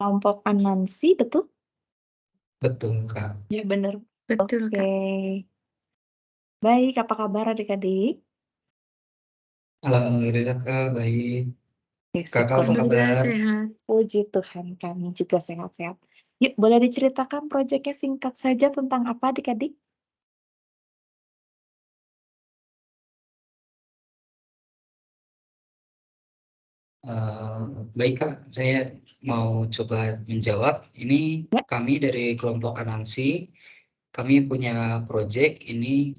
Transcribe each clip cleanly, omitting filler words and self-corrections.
Kelompok Anansi, betul? Betul, Kak. Ya, benar. Betul, Oke. Kak. Baik, apa kabar adik-adik? Alhamdulillah, Kak, baik. Ya, Kakak apa Alhamdulillah kabar? sehat. Puji Tuhan, kami juga sehat-sehat. Yuk, boleh diceritakan proyeknya singkat saja tentang apa adik-adik? Baik, Kak, saya mau coba menjawab. Ini Ya. kami dari kelompok Anansi, kami punya proyek ini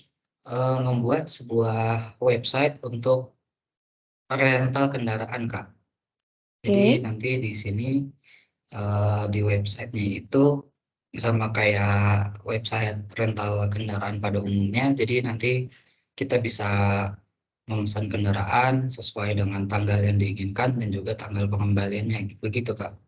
membuat sebuah website untuk rental kendaraan, Kak. Jadi Oke. nanti di sini di websitenya itu sama kayak website rental kendaraan pada umumnya. Jadi nanti kita bisa memesan kendaraan sesuai dengan tanggal yang diinginkan dan juga tanggal pengembaliannya. Begitu, Kak.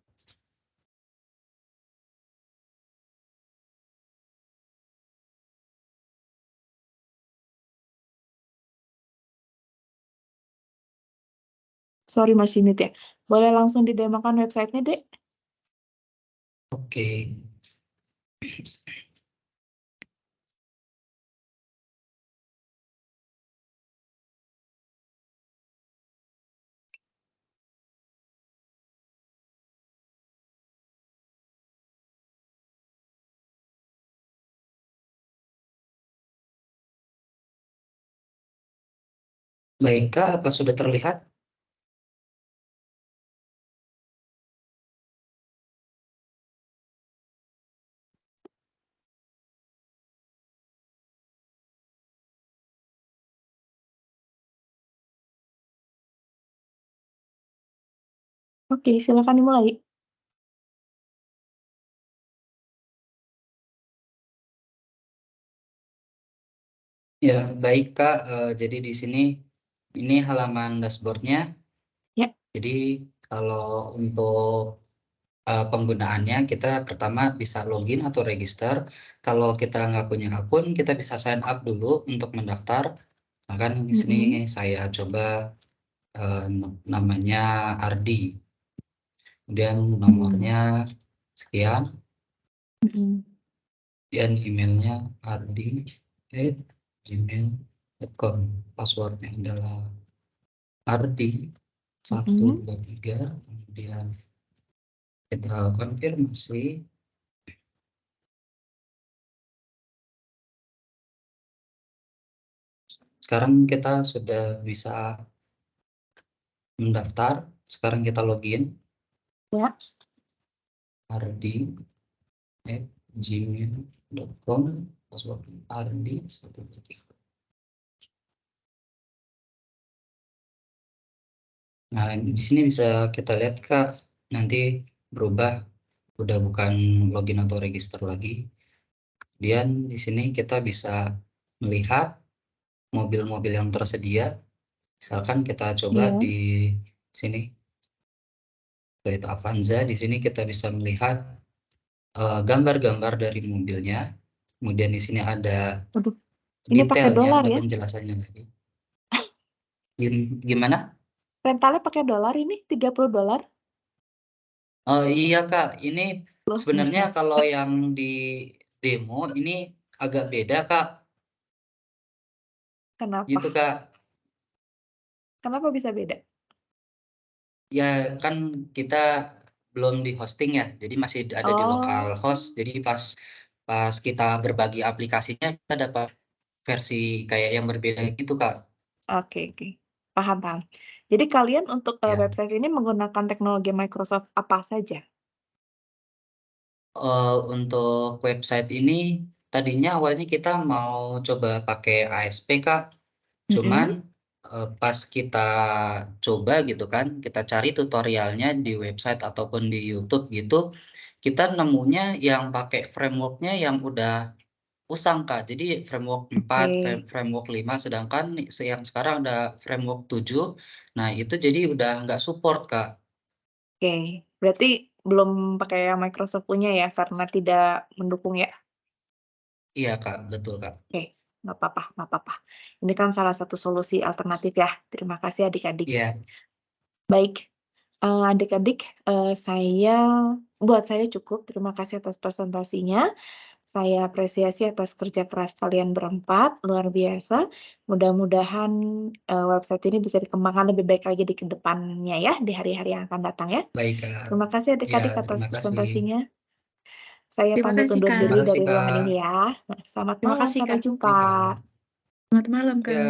Sorry, masih mute ya. Boleh langsung didemokan websitenya, Dek? Oke. Baik, Kak, apa sudah terlihat? Oke, silakan dimulai. Ya, baik, Kak. Jadi di sini ini halaman dashboardnya. Ya. Jadi kalau untuk penggunaannya kita pertama bisa login atau register. Kalau kita nggak punya akun, kita bisa sign up dulu untuk mendaftar. Nah, kan di sini saya coba namanya Ardi. Kemudian nomornya sekian, dan emailnya ardi@gmail.com. Passwordnya adalah ardi123. Kemudian kita konfirmasi. Sekarang kita sudah bisa mendaftar. Sekarang kita login. Ya. ardi@gmail.com. Password ardi123. Nah, di sini bisa kita lihat, Kak, nanti berubah, udah bukan login atau register lagi. Kemudian di sini kita bisa melihat mobil-mobil yang tersedia. Misalkan kita coba di sini Toyota Avanza. Di sini kita bisa melihat gambar-gambar dari mobilnya. Kemudian di sini ada Waduh, ini pakai detailnya, dolar ada ya? penjelasannya lagi. Gimana? Rentalnya pakai dolar ini, $30? Oh iya, Kak, ini Luar sebenarnya biasa. kalau yang di demo ini agak beda, Kak. Kenapa? Gitu, Kak. Kenapa bisa beda? Ya kan kita belum di hosting ya, jadi masih ada di lokal host. Jadi pas kita berbagi aplikasinya kita dapat versi kayak yang berbeda gitu, Kak. Oke. Paham. Jadi kalian untuk Ya. website ini menggunakan teknologi Microsoft apa saja? Untuk website ini tadinya awalnya kita mau coba pakai ASP, Kak. Cuman pas kita coba gitu kan, kita cari tutorialnya di website ataupun di YouTube gitu, kita nemunya yang pakai frameworknya yang udah usang, Kak. Jadi framework 4, framework 5, sedangkan yang sekarang ada framework 7. Nah, itu jadi udah nggak support, Kak. Oke, berarti belum pakai yang Microsoft punya ya, karena tidak mendukung ya? Iya, Kak, betul, Kak. Oke, nggak apa-apa. Ini kan salah satu solusi alternatif ya. Terima kasih adik-adik. Iya. Baik, Adik-adik, buat saya cukup, terima kasih atas presentasinya. Saya apresiasi atas kerja keras kalian berempat, luar biasa. Mudah-mudahan, website ini bisa dikembangkan lebih baik lagi di kedepannya ya, di hari-hari yang akan datang ya. Baik, Kak. Terima kasih Ya, adik-adik atas terima kasih. presentasinya. Saya Terima pamit kasih, undur Kak. Terima diri kasih, dari Kak. ruangan ini ya. Selamat Terima malam, kasih, sampai Kak. jumpa. Baik, Kak. Selamat malam, Kak. Ya.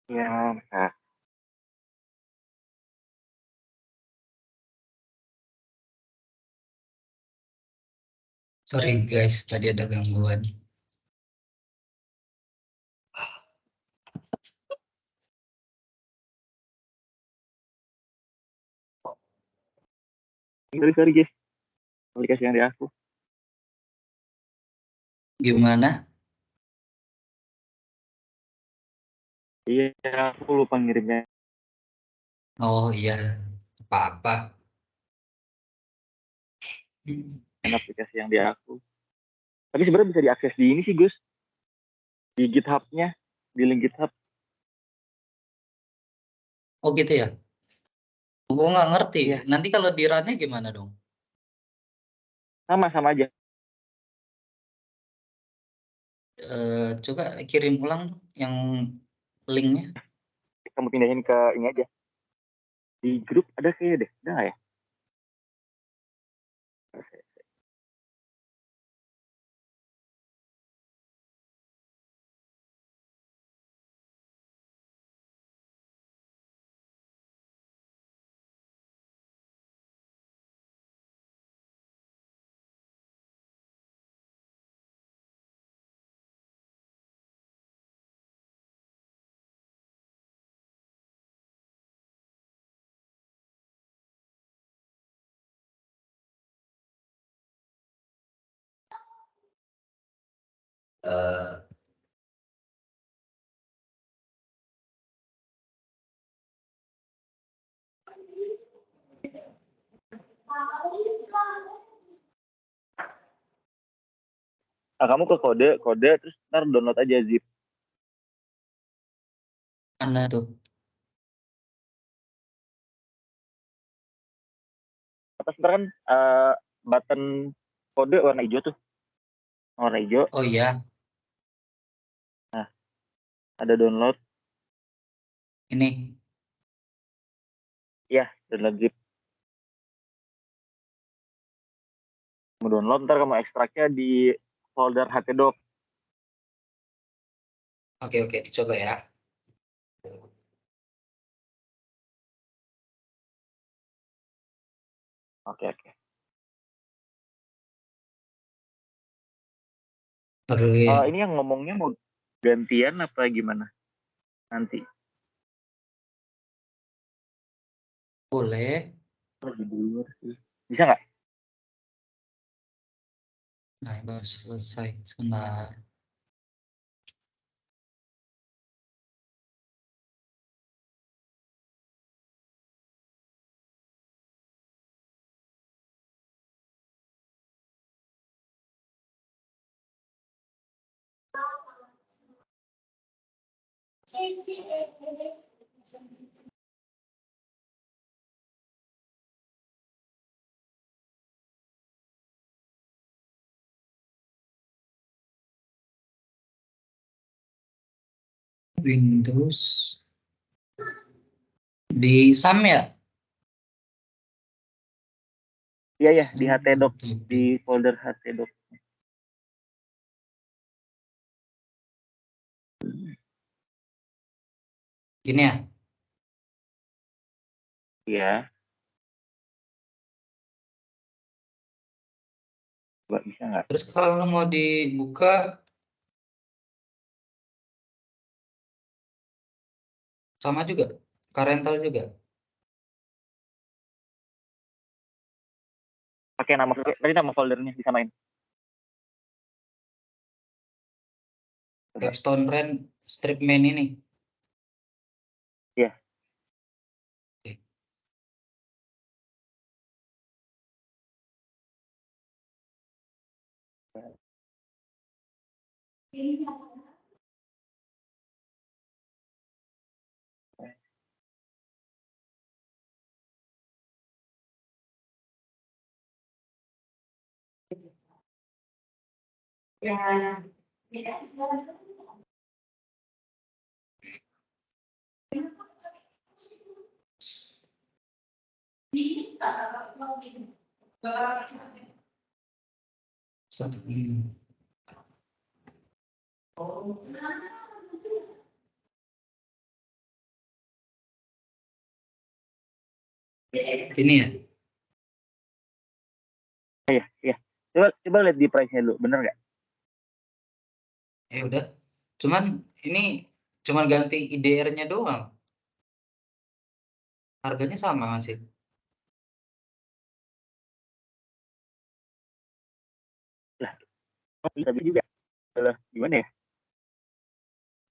Iya, Kak. Sorry guys, tadi ada gangguan. Sorry guys, aplikasi yang di aku. Gimana? Iya, aku lupa ngirimnya Oh iya, apa-apa. aplikasi yang di aku. Tapi sebenarnya bisa diakses di ini sih, Gus. Di GitHub-nya, di link GitHub. Oh gitu ya? Gue nggak ngerti. Iya. Nanti kalau di run-nya gimana dong? Sama aja. Coba kirim ulang yang linknya. Kamu pindahin ke ini aja. Di grup ada kayaknya deh. Ada nggak ya? Nah, kamu ke kode, terus ntar download aja zip. Mana tuh? Atas ntar kan button kode warna hijau tuh. Warna hijau. Oh iya, Nah, ada download. ini. Ya, download zip. Kamu download, ntar kamu ekstraknya di folder htdoc. Oke, dicoba ya. Oke. Terus Ini yang ngomongnya mau gantian apa gimana? Nanti. boleh. Lagi di luar sih. Bisa nggak? Nah, baru selesai. Sebentar. Windows di SAM ya? Iya, di htdoc, di folder htdoc. Gini ya? Iya. Coba bisa nggak? Terus kalau mau dibuka, sama juga? Karental juga? Pakai nama foldernya disamain. Capstone Run strip main ini? Iya. Ya. Ini ya? Iya. Coba lihat di price-nya dulu, bener nggak? Ya udah. Cuman ini cuman ganti IDR-nya doang. Harganya sama masih. Tapi juga gimana ya?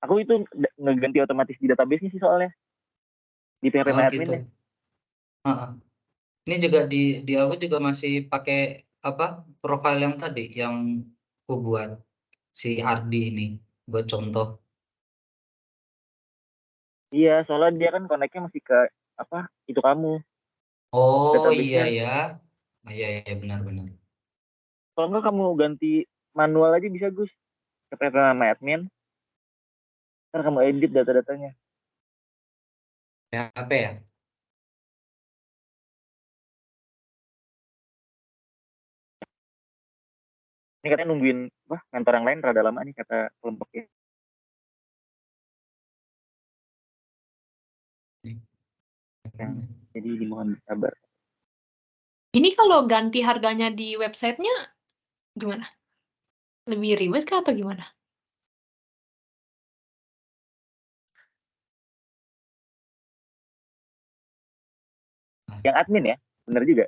Aku itu ngeganti otomatis di database-nya sih soalnya. Di PHP Oh MyAdmin gitu. ya. Heeh. Ini juga di aku juga masih pakai apa profile yang tadi yang aku buat si Ardi ini buat contoh. Iya, soalnya dia kan connect-nya masih ke apa? Itu kamu. Oh iya Database-nya. ya. Oh, iya benar-benar. Kalau nggak kamu ganti manual aja bisa, Gus. Ke PHP MyAdmin. Ntar kamu edit data-datanya. PHP ya? Ini katanya nungguin kantor yang lain rada lama nih kata kelompoknya. Yang jadi dimohon sabar. Ini kalau ganti harganya di websitenya gimana? Lebih ribet kah atau gimana? Yang admin ya, bener juga.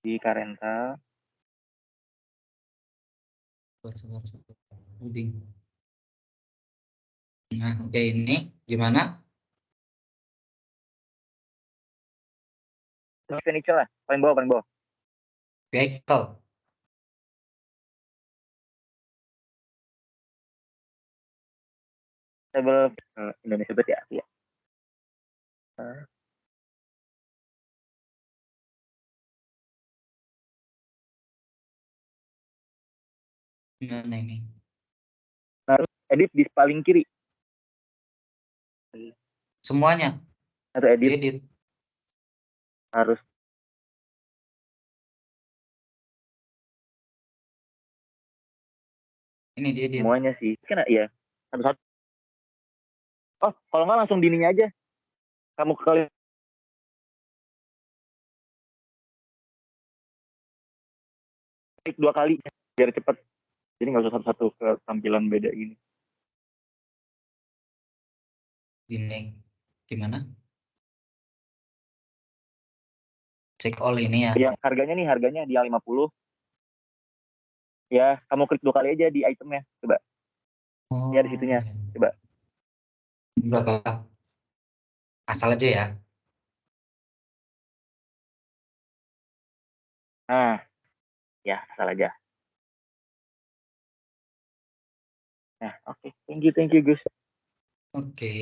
Di Karenta. Nah, oke ini gimana? Furniture lah, paling bawah. Vehicle. Table Indonesia bet ya. Iya. Gimana ini? Harus edit di paling kiri. Semuanya Atau edit diedit. harus. Ini diedit. Semuanya sih. Kan ya. Satu-satu. Oh, kalau nggak langsung dininya aja. Kamu kali klik 2 kali biar cepet. Jadi nggak usah satu-satu ke tampilan beda gini. Ini gimana? Cek all ini ya. Yang harganya di yang 50. Ya, kamu klik 2 kali aja di itemnya. Coba. Oh, Ya di situnya. iya. Coba. Berapa? Asal aja ya. Nah, ya asal aja. Nah, oke. Thank you, Gus. Oke.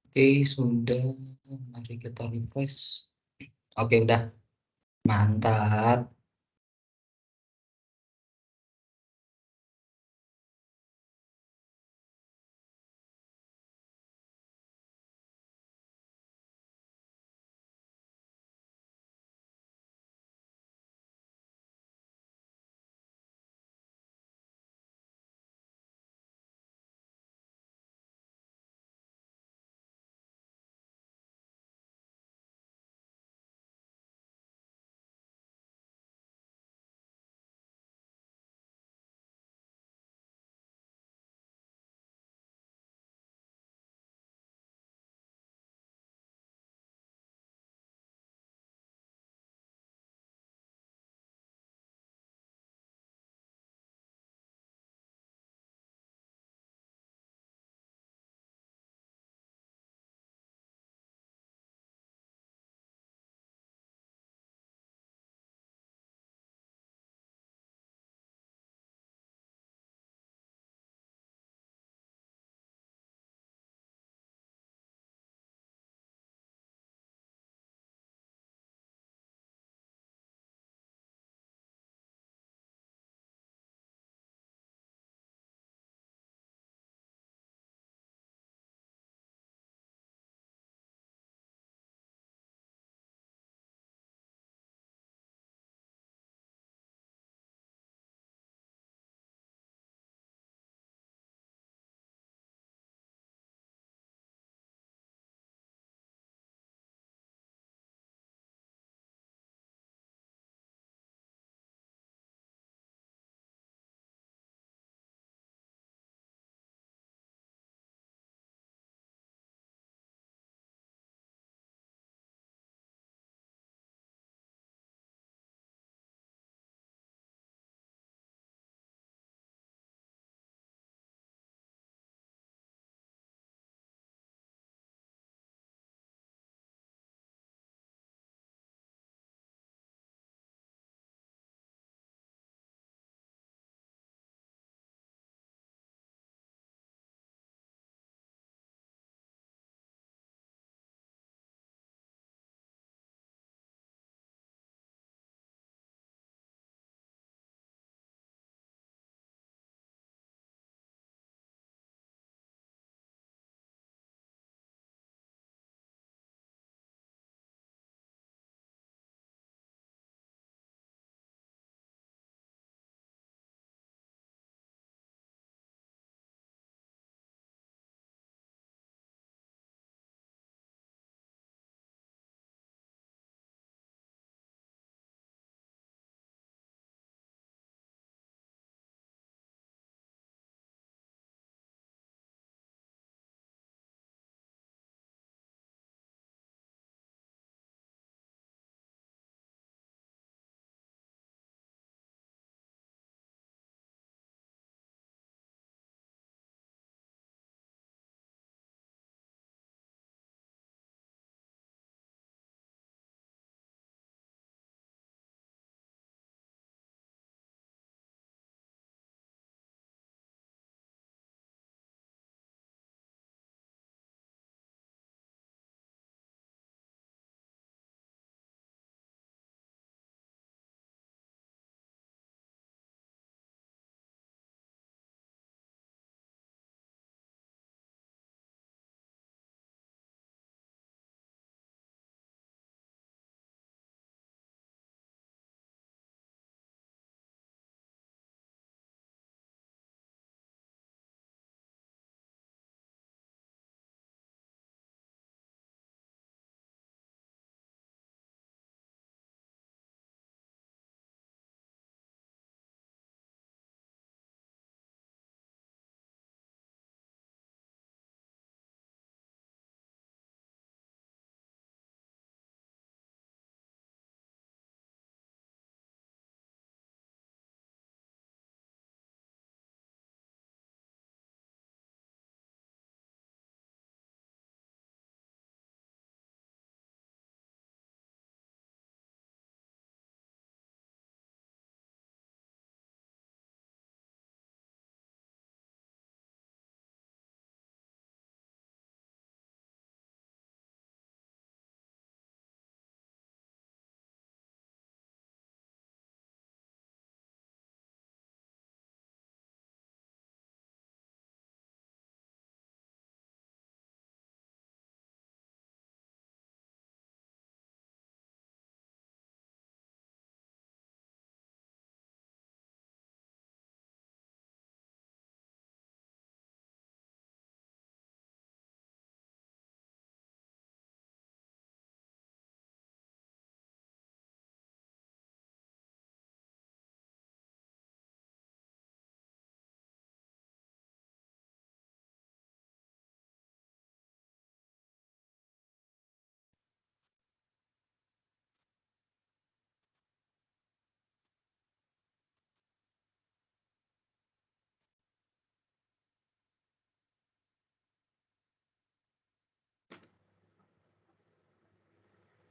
Oke, sudah. Mari kita refresh. Oke, udah. Mantap.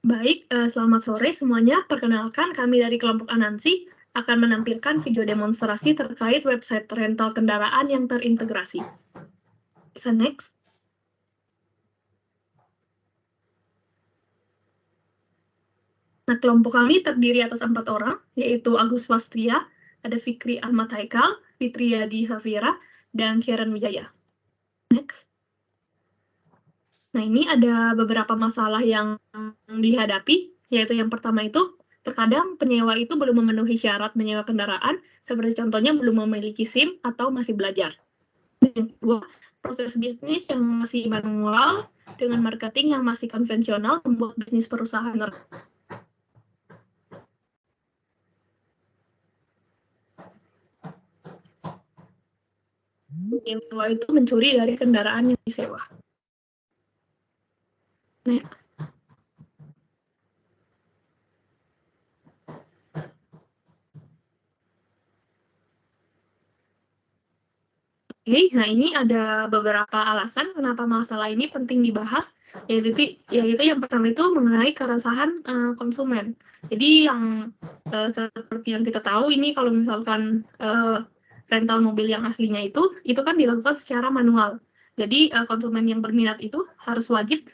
Baik, selamat sore semuanya. Perkenalkan, kami dari kelompok Anansi akan menampilkan video demonstrasi terkait website rental kendaraan yang terintegrasi. Bisa next. Nah, kelompok kami terdiri atas 4 orang, yaitu Agus Wastria, ada Fikri Ahmad Haikal, Fitriyadi Safira, dan Sharon Wijaya. Next. Nah, ini ada beberapa masalah yang dihadapi, yaitu yang pertama itu, terkadang penyewa itu belum memenuhi syarat menyewa kendaraan, seperti contohnya belum memiliki SIM atau masih belajar. Dan kedua, proses bisnis yang masih manual dengan marketing yang masih konvensional membuat bisnis perusahaan penyewa itu mencuri dari kendaraan yang disewa. Next. Oke, nah ini ada beberapa alasan kenapa masalah ini penting dibahas, yaitu yang pertama itu mengenai keresahan konsumen. Jadi yang seperti yang kita tahu ini kalau misalkan rental mobil yang aslinya itu kan dilakukan secara manual. Jadi konsumen yang berminat itu harus wajib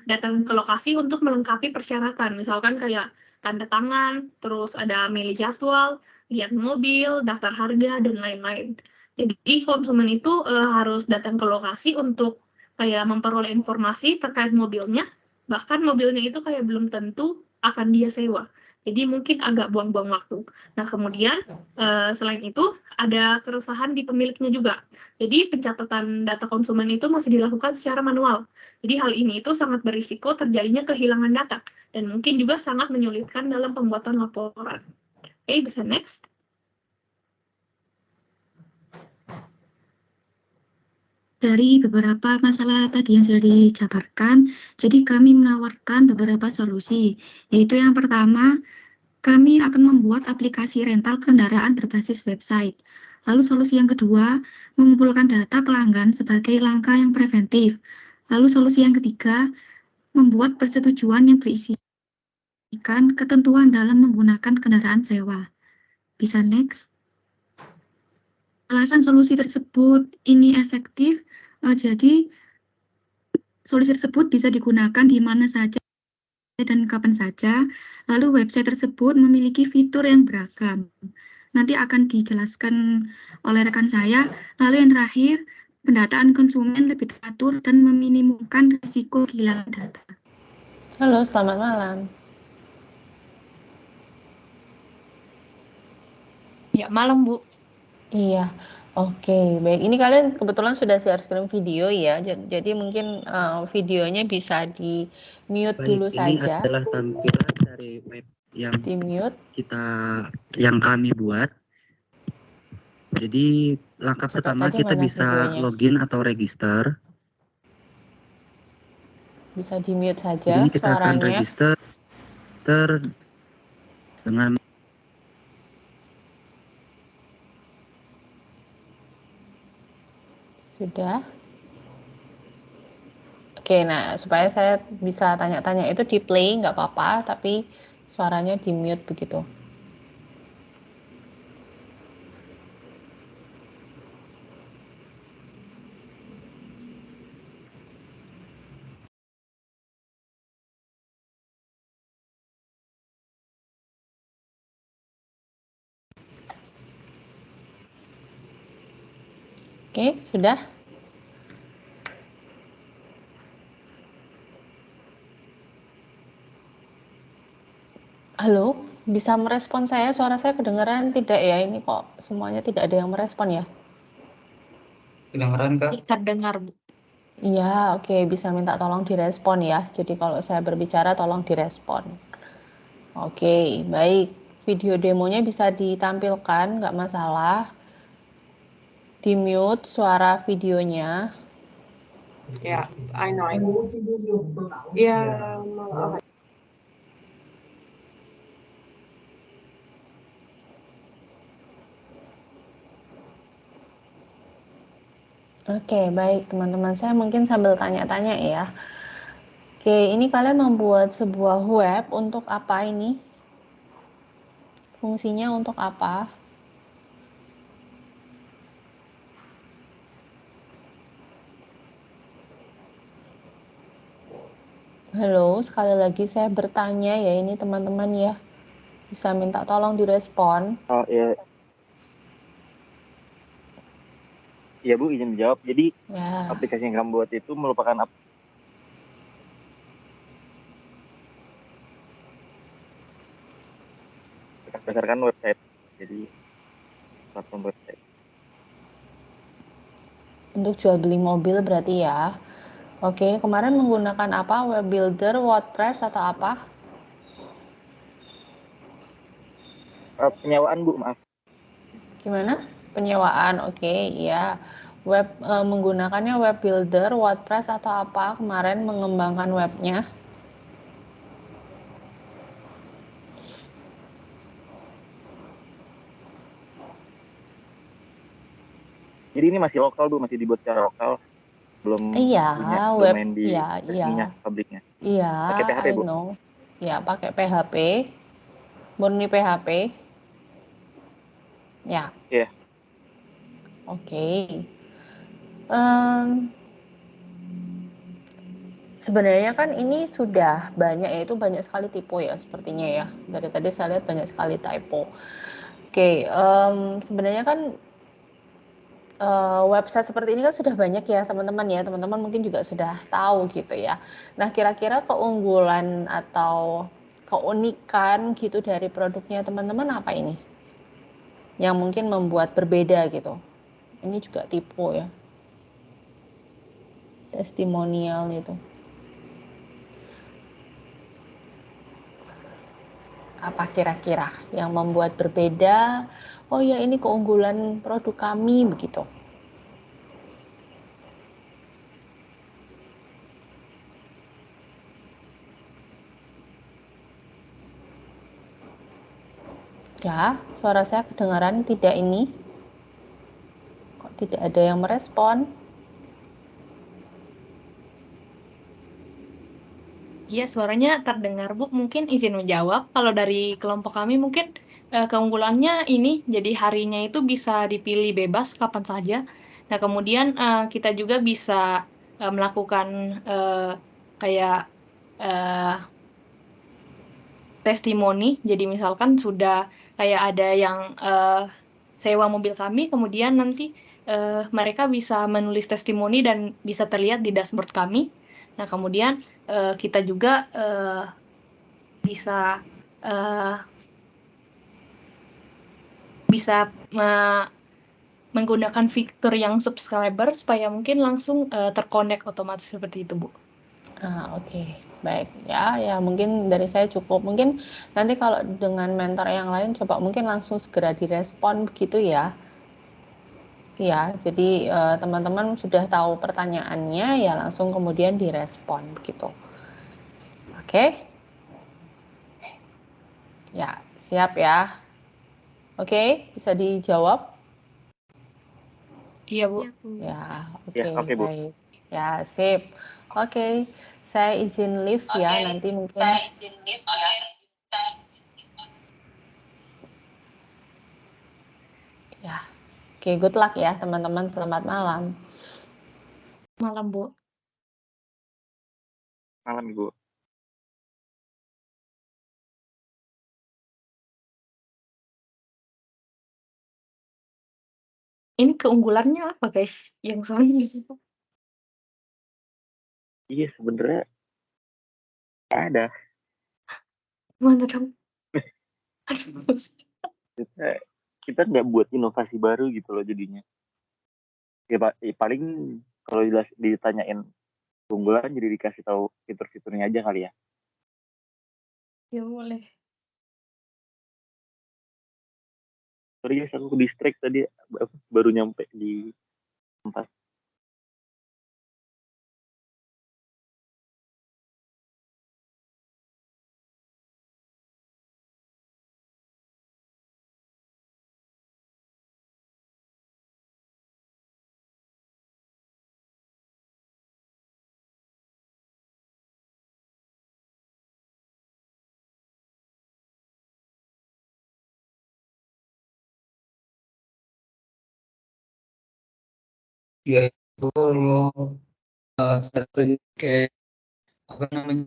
datang ke lokasi untuk melengkapi persyaratan, misalkan kayak tanda tangan, terus ada milih jadwal, lihat mobil, daftar harga, dan lain-lain. Jadi konsumen itu harus datang ke lokasi untuk kayak memperoleh informasi terkait mobilnya, bahkan mobilnya itu kayak belum tentu akan dia sewa. Jadi mungkin agak buang-buang waktu. Nah, kemudian selain itu ada keresahan di pemiliknya juga. Jadi pencatatan data konsumen itu masih dilakukan secara manual. Jadi hal ini itu sangat berisiko terjadinya kehilangan data dan mungkin juga sangat menyulitkan dalam pembuatan laporan. Oke, bisa next. Dari beberapa masalah tadi yang sudah dijabarkan, jadi kami menawarkan beberapa solusi, yaitu yang pertama, kami akan membuat aplikasi rental kendaraan berbasis website. Lalu solusi yang kedua, mengumpulkan data pelanggan sebagai langkah yang preventif. Lalu solusi yang ketiga, membuat persetujuan yang berisikan ketentuan dalam menggunakan kendaraan sewa. Bisa next. Alasan solusi tersebut ini efektif, jadi solusi tersebut bisa digunakan di mana saja dan kapan saja. Lalu website tersebut memiliki fitur yang beragam. Nanti akan dijelaskan oleh rekan saya. Lalu yang terakhir, pendataan konsumen lebih teratur dan meminimumkan risiko kehilangan data. Halo, selamat malam. Ya, malam, Bu. Iya, oke, baik. Ini kalian kebetulan sudah share screen video ya, jadi mungkin videonya bisa di mute dulu saja. Ini adalah tampilan dari web yang Di mute. yang kami buat. Jadi langkah Coba pertama tadi kita mana bisa videonya? login atau register. Bisa di mute Jadi saja ini kita akan suaranya. register dengan Sudah. Oke, nah supaya saya bisa tanya-tanya itu di play nggak apa-apa, tapi suaranya di mute begitu. Oke, sudah. Halo, bisa merespon saya? Suara saya kedengaran tidak ya? Ini kok semuanya tidak ada yang merespon ya? kedengaran, Kak? Terdengar, Bu. Iya, oke, bisa minta tolong direspon ya. Jadi kalau saya berbicara tolong direspon. Oke, baik. Video demonya bisa ditampilkan, nggak masalah. Di mute suara videonya. Yeah, I know. Yeah, Oke, baik teman-teman, saya mungkin sambil tanya-tanya ya. Oke, ini kalian membuat sebuah web untuk apa ini? Fungsinya untuk apa? Halo, sekali lagi saya bertanya ya, ini teman-teman ya. Bisa minta tolong direspon. Oh iya. Iya Bu, izin menjawab. Jadi Ya, aplikasi yang kamu buat itu merupakan berdasarkan website. Jadi platform website. untuk jual beli mobil berarti ya. Oke, kemarin menggunakan apa? Web Builder, WordPress atau apa? Penyewaan Bu, maaf. Gimana? Penyewaan, oke, ya. Web menggunakannya Web Builder, WordPress atau apa? Kemarin mengembangkan webnya. Jadi ini masih lokal Bu, masih dibuat secara lokal. Belum Iya, punya web, domain di iya, iya, resminya, pabriknya. iya, Pakai PHP I Bu. know. Ya, pakai PHP, murni PHP. Ya, Iya. oke. Sebenarnya kan ini sudah banyak, yaitu banyak sekali typo ya sepertinya ya. Dari tadi saya lihat banyak sekali typo. Oke, sebenarnya kan website seperti ini kan sudah banyak ya teman-teman ya. Teman-teman mungkin juga sudah tahu gitu ya. Nah, kira-kira keunggulan atau keunikan gitu dari produknya teman-teman apa ini? Yang mungkin membuat berbeda gitu. Ini juga typo ya. Testimonial itu. Apa kira-kira yang membuat berbeda? Oh ya, ini keunggulan produk kami begitu. Ya, suara saya kedengaran tidak ini? Kok tidak ada yang merespon? Iya, suaranya terdengar, Bu. Mungkin izin menjawab. Kalau dari kelompok kami mungkin keunggulannya ini, jadi harinya itu bisa dipilih bebas kapan saja. Nah, kemudian kita juga bisa melakukan kayak eh, testimoni. Jadi misalkan sudah kayak ada yang sewa mobil kami, kemudian nanti mereka bisa menulis testimoni dan bisa terlihat di dashboard kami. Nah, kemudian kita juga bisa bisa menggunakan fitur yang subscriber supaya mungkin langsung terkonek otomatis seperti itu, Bu. Oke. Baik ya, ya mungkin dari saya cukup. Mungkin nanti kalau dengan mentor yang lain coba mungkin langsung segera direspon begitu ya. Ya, jadi teman-teman sudah tahu pertanyaannya ya langsung kemudian direspon begitu. Oke? Ya, siap ya. Oke, bisa dijawab? Iya, Bu. Ya, Ya, oke, oke Bu. baik. Ya, sip. Oke, saya izin live ya, nanti mungkin. Ya, oke, good luck ya teman-teman, selamat malam. Malam, Bu. Malam Ibu. Ini keunggulannya apa, guys? Yang soalnya di situ. Iya, sebenarnya ada. Mana dong? Aduh. Kita nggak buat inovasi baru gitu loh jadinya. Ya, paling kalau ditanyain keunggulan jadi dikasih tahu fitur-fiturnya aja kali ya. Ya boleh. Sorry guys, aku ke distract tadi baru nyampe di tempat. Ya itu kalau sering kayak apa namanya?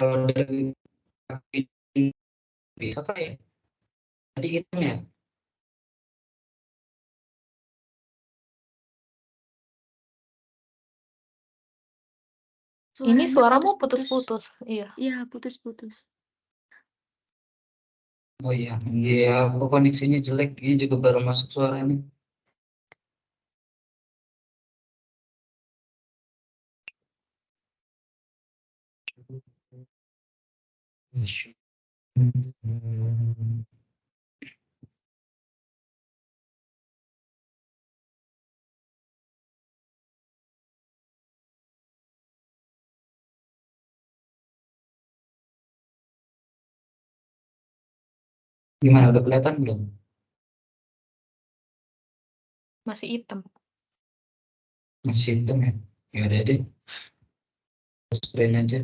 Kalau dari kaki bisa kayak tadi hitam ya? Ini Suaranya suaramu putus-putus. putus-putus. Iya. Iya, putus-putus. Oh iya, iya aku koneksinya jelek. Ini juga baru masuk suaranya. Gimana udah kelihatan belum? Masih hitam. Masih hitam ya? Ya udah deh, screen aja.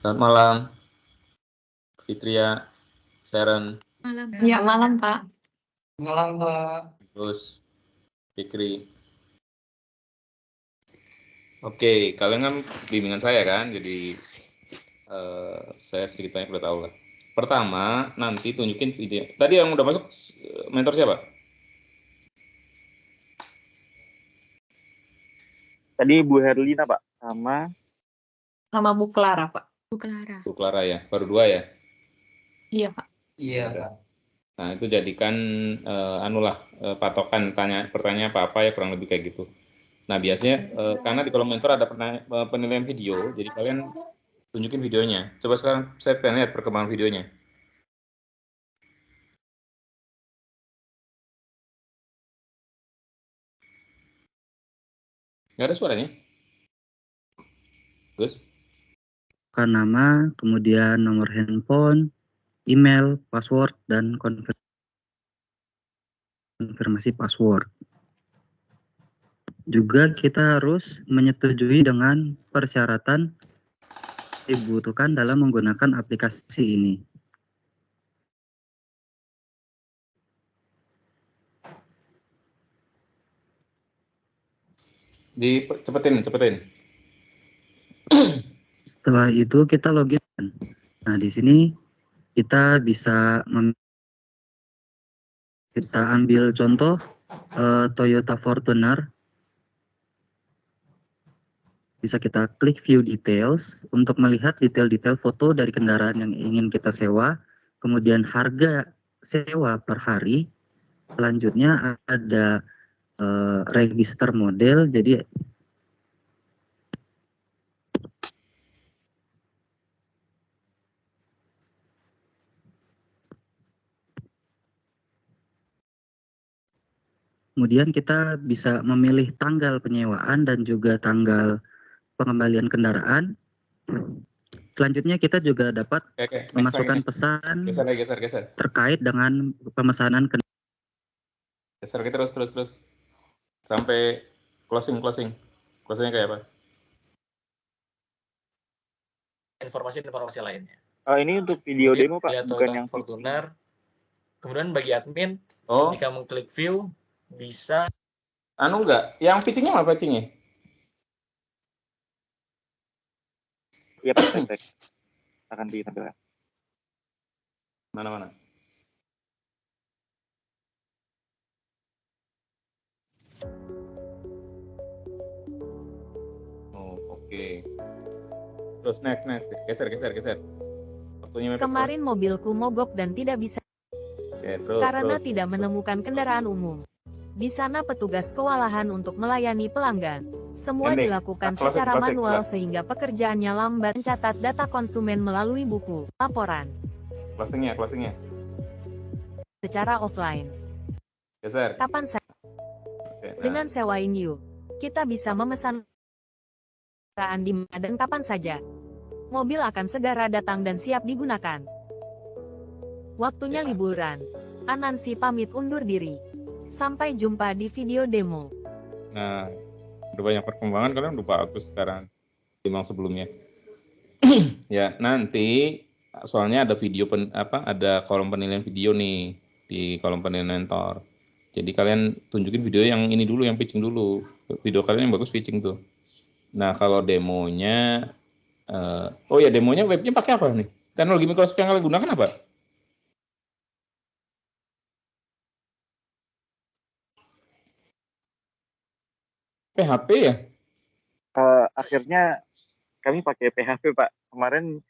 Selamat malam, Fitria, Sharon, Malam, Pak. Ya, malam, Pak. Malam, Pak. terus Fikri. Oke, kalian kan bimbingan saya kan, jadi saya sedikit banyak udah tahu lah. Pertama, nanti tunjukin video. Tadi yang udah masuk mentor siapa? Tadi Bu Herlina, Pak, sama Bu Clara, Pak. Bu Clara. Bu Clara ya, baru 2 ya. Iya, Pak. Iya, Pak. Nah, itu jadikan patokan pertanyaan apa-apa ya, kurang lebih kayak gitu. Nah, biasanya karena di kolom mentor ada penilaian video, jadi kalian tunjukin videonya. Coba sekarang saya pengen lihat perkembangan videonya. Nggak ada suaranya? Terus? Nama, kemudian nomor handphone, email, password, dan konfirmasi password. Juga kita harus menyetujui dengan persyaratan dibutuhkan dalam menggunakan aplikasi ini. Cepetin. Setelah itu kita login. Nah, di sini kita bisa kita ambil contoh Toyota Fortuner. Bisa kita klik view details untuk melihat detail-detail foto dari kendaraan yang ingin kita sewa, kemudian harga sewa per hari. Selanjutnya ada register model, jadi kemudian kita bisa memilih tanggal penyewaan dan juga tanggal pengembalian kendaraan. Selanjutnya kita juga dapat memasukkan pesan Geser. terkait dengan pemesanan kendaraan. Geser terus. Sampai closing. Closingnya kayak apa? Informasi lainnya. Ini untuk video demo, Pak, bukan yang Fortuner. Kemudian bagi admin, jika mengklik view, bisa... Enggak, yang pitchingnya mana pitchingnya? Iya, Pak, cek. Akan ditampilkan. Mana? Oh, oke. Terus next. Geser. Kemarin mobilku mogok dan tidak bisa karena tidak menemukan kendaraan umum. Di sana petugas kewalahan untuk melayani pelanggan. Semua dilakukan secara manual sehingga pekerjaannya lambat. Mencatat data konsumen melalui buku laporan. Closingnya. Secara offline. Geser. Kapan saya? Dengan Sewain You, kita bisa memesan kendaraan di mana dan kapan saja. Mobil akan segera datang dan siap digunakan. Waktunya liburan. Anansi pamit undur diri. Sampai jumpa di video demo. Nah, udah banyak perkembangan, kalian udah bagus sekarang memang sebelumnya. Ya, nanti soalnya ada video ada kolom penilaian video nih di kolom penilaian mentor. Jadi kalian tunjukin video yang ini dulu, yang pitching dulu. Video kalian yang bagus pitching tuh. Nah, kalau demonya demonya webnya pakai apa nih? Teknologi Microsoft yang kalian gunakan apa? PHP ya? Akhirnya kami pakai PHP, Pak. Kemarin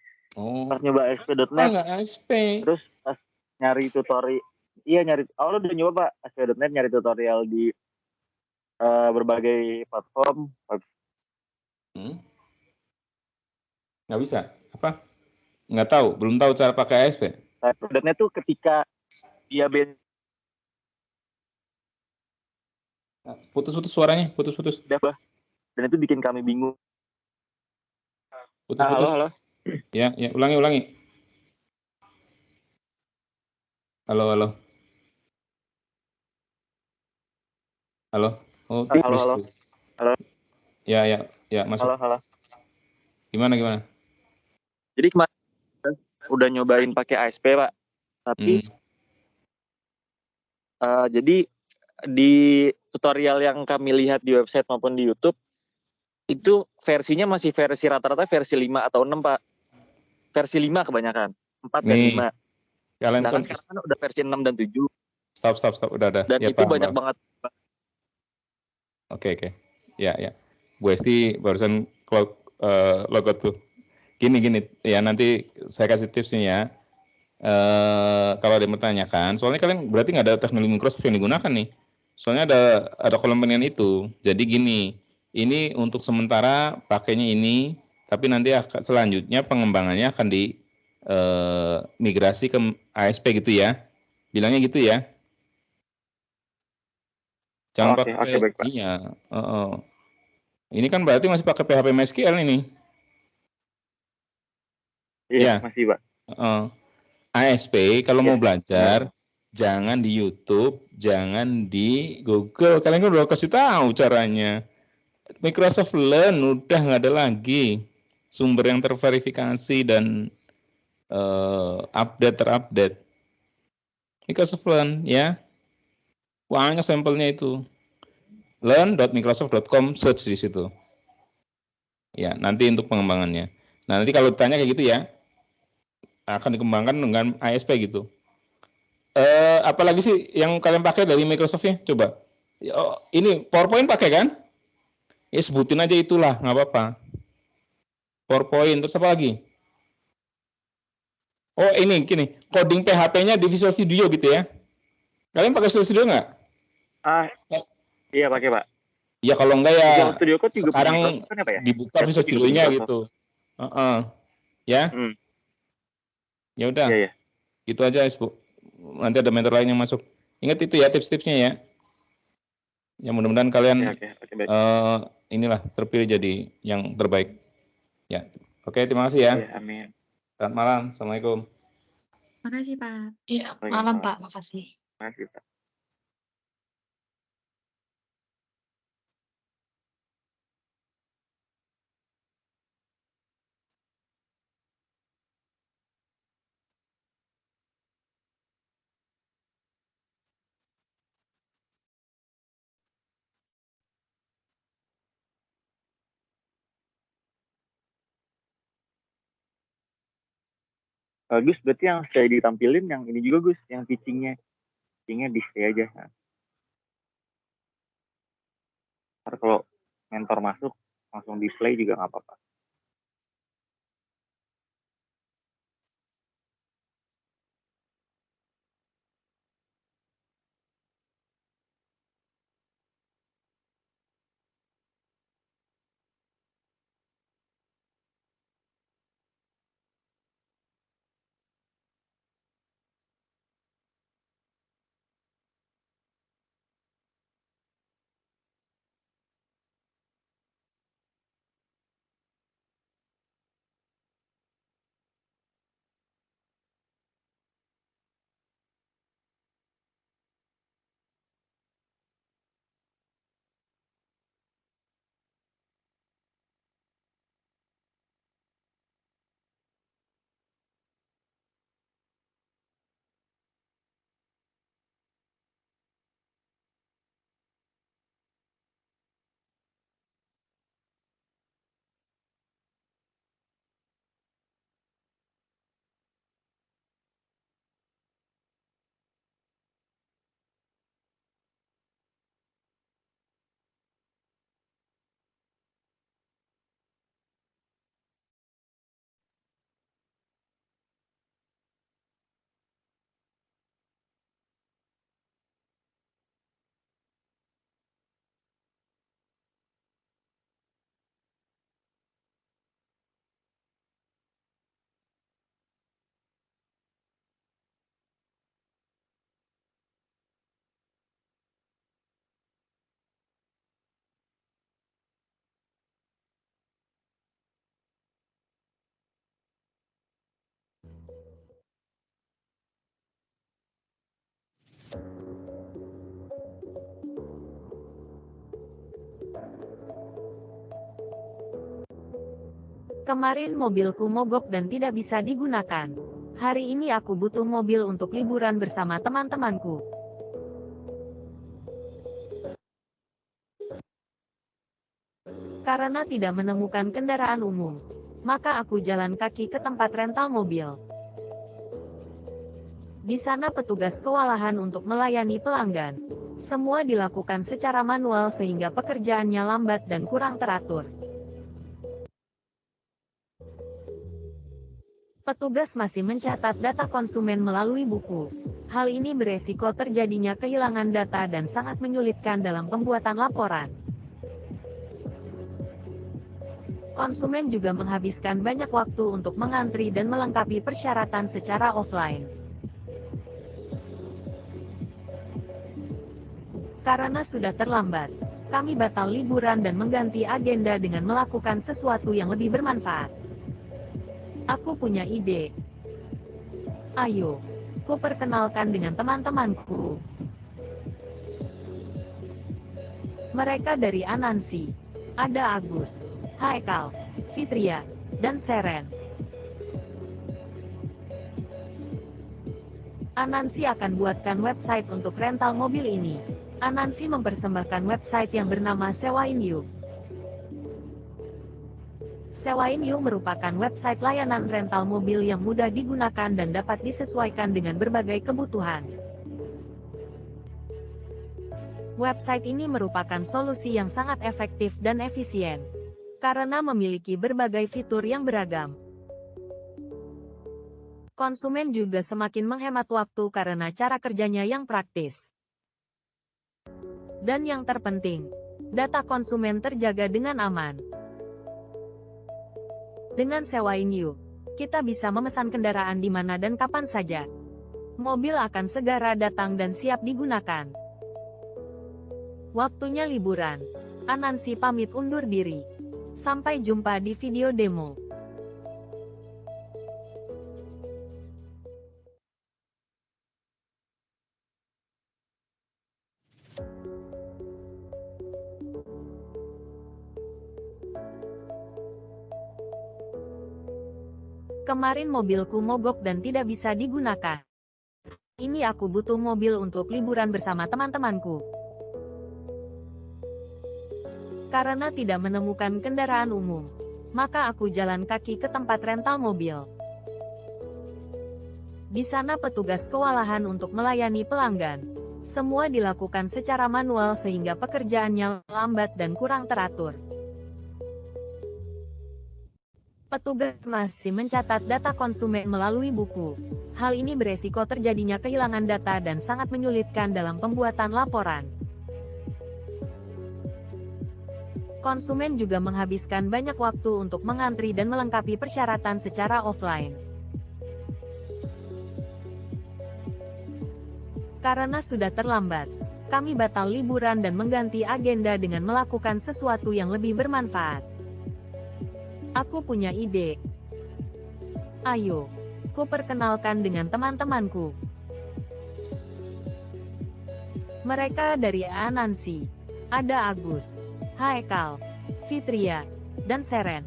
pas nyoba ASP.NET. Nggak ASP. Terus pas nyari tutorial. Iya, awalnya udah nyoba, Pak. ASP.NET nyari tutorial di berbagai platform. Nggak bisa? Apa? Nggak tahu? Belum tahu cara pakai ASP? ASP.NET tuh ketika dia putus suaranya, putus. Dan itu bikin kami bingung. Putus. Halo. Ya, ulangi. Halo. Oh, halo. Ya, masuk. Halo. Gimana? Jadi kemarin udah nyobain pakai ASP, Pak. Tapi jadi di tutorial yang kami lihat di website maupun di YouTube itu versinya masih versi rata-rata versi 5 atau 6, Pak. Versi 5 kebanyakan. 4 dan 5. Sedangkan sekarang kan udah versi 6 dan 7. Stop. Udah. Dan Ya, itu banyak banget, Pak. Oke. Ya. Bu Esti barusan logot tuh. Gini, ya nanti saya kasih tipsnya ya. Kalau ada yang bertanyakan, soalnya kalian berarti nggak ada teknologi Microsoft yang digunakan nih. Soalnya ada kolom pilihan itu. Jadi gini, ini untuk sementara pakainya ini, tapi nanti selanjutnya pengembangannya akan di migrasi ke ASP gitu ya. Bilangnya gitu ya. Jangan pakai baik, Pak. iya. Ini kan berarti masih pakai PHP MySQL ini. Iya, masih, Pak. ASP kalau mau belajar jangan di YouTube, jangan di Google. Kalian kan udah kasih tahu caranya. Microsoft Learn udah nggak ada lagi sumber yang terverifikasi dan terupdate. Microsoft Learn ya. Banyak sampelnya itu. learn.microsoft.com, search di situ. Ya, nanti untuk pengembangannya. Nah, nanti kalau ditanya kayak gitu ya, akan dikembangkan dengan ASP gitu. Apalagi sih yang kalian pakai dari Microsoft ya? Coba. Ini PowerPoint pakai kan? Ya sebutin aja itulah, nggak apa-apa. PowerPoint, terus apa lagi? Oh ini, gini, coding PHP-nya di Visual Studio gitu ya? Kalian pakai Visual Studio nggak? Iya pakai, Pak. Ya kalau enggak ya Visual Studio Code juga sekarang kan apa ya? dibuka Visual Studio-nya gitu. Ya? Ya udah. Iya. Gitu aja, Bu. Nanti ada mentor lain yang masuk. Ingat itu ya tips-tipsnya ya. Ya mudah-mudahan kalian baik. Inilah terpilih jadi yang terbaik. Ya. Oke, terima kasih ya. Amin. Selamat malam. Assalamualaikum. Makasih, Pak. Iya, malam, Pak. Makasih. Makasih, Pak. Gus, berarti yang saya ditampilin yang ini juga, Gus, yang teachingnya display aja. Ntar kalau mentor masuk langsung display juga nggak apa-apa. Kemarin mobilku mogok dan tidak bisa digunakan. Hari ini aku butuh mobil untuk liburan bersama teman-temanku. Karena tidak menemukan kendaraan umum, maka aku jalan kaki ke tempat rental mobil. Di sana petugas kewalahan untuk melayani pelanggan. Semua dilakukan secara manual sehingga pekerjaannya lambat dan kurang teratur. Petugas masih mencatat data konsumen melalui buku. Hal ini beresiko terjadinya kehilangan data dan sangat menyulitkan dalam pembuatan laporan. Konsumen juga menghabiskan banyak waktu untuk mengantri dan melengkapi persyaratan secara offline. Karena sudah terlambat, kami batal liburan dan mengganti agenda dengan melakukan sesuatu yang lebih bermanfaat. Aku punya ide. Ayo, ku perkenalkan dengan teman-temanku. Mereka dari Anansi. Ada Agus, Haikal, Fitria, dan Seren. Anansi akan buatkan website untuk rental mobil ini. Anansi mempersembahkan website yang bernama Sewain You. Sewain You merupakan website layanan rental mobil yang mudah digunakan dan dapat disesuaikan dengan berbagai kebutuhan. Website ini merupakan solusi yang sangat efektif dan efisien, karena memiliki berbagai fitur yang beragam. Konsumen juga semakin menghemat waktu karena cara kerjanya yang praktis. Dan yang terpenting, data konsumen terjaga dengan aman. Dengan Sewain You, kita bisa memesan kendaraan di mana dan kapan saja. Mobil akan segera datang dan siap digunakan. Waktunya liburan. Anansi pamit undur diri. Sampai jumpa di video demo. Kemarin mobilku mogok dan tidak bisa digunakan. Ini aku butuh mobil untuk liburan bersama teman-temanku. Karena tidak menemukan kendaraan umum, maka aku jalan kaki ke tempat rental mobil. Di sana petugas kewalahan untuk melayani pelanggan. Semua dilakukan secara manual sehingga pekerjaannya lambat dan kurang teratur. Petugas masih mencatat data konsumen melalui buku. Hal ini beresiko terjadinya kehilangan data dan sangat menyulitkan dalam pembuatan laporan. Konsumen juga menghabiskan banyak waktu untuk mengantri dan melengkapi persyaratan secara offline. Karena sudah terlambat, kami batal liburan dan mengganti agenda dengan melakukan sesuatu yang lebih bermanfaat. Aku punya ide. Ayo, ku perkenalkan dengan teman-temanku. Mereka dari Anansi. Ada Agus, Haikal, Fitria, dan Seren.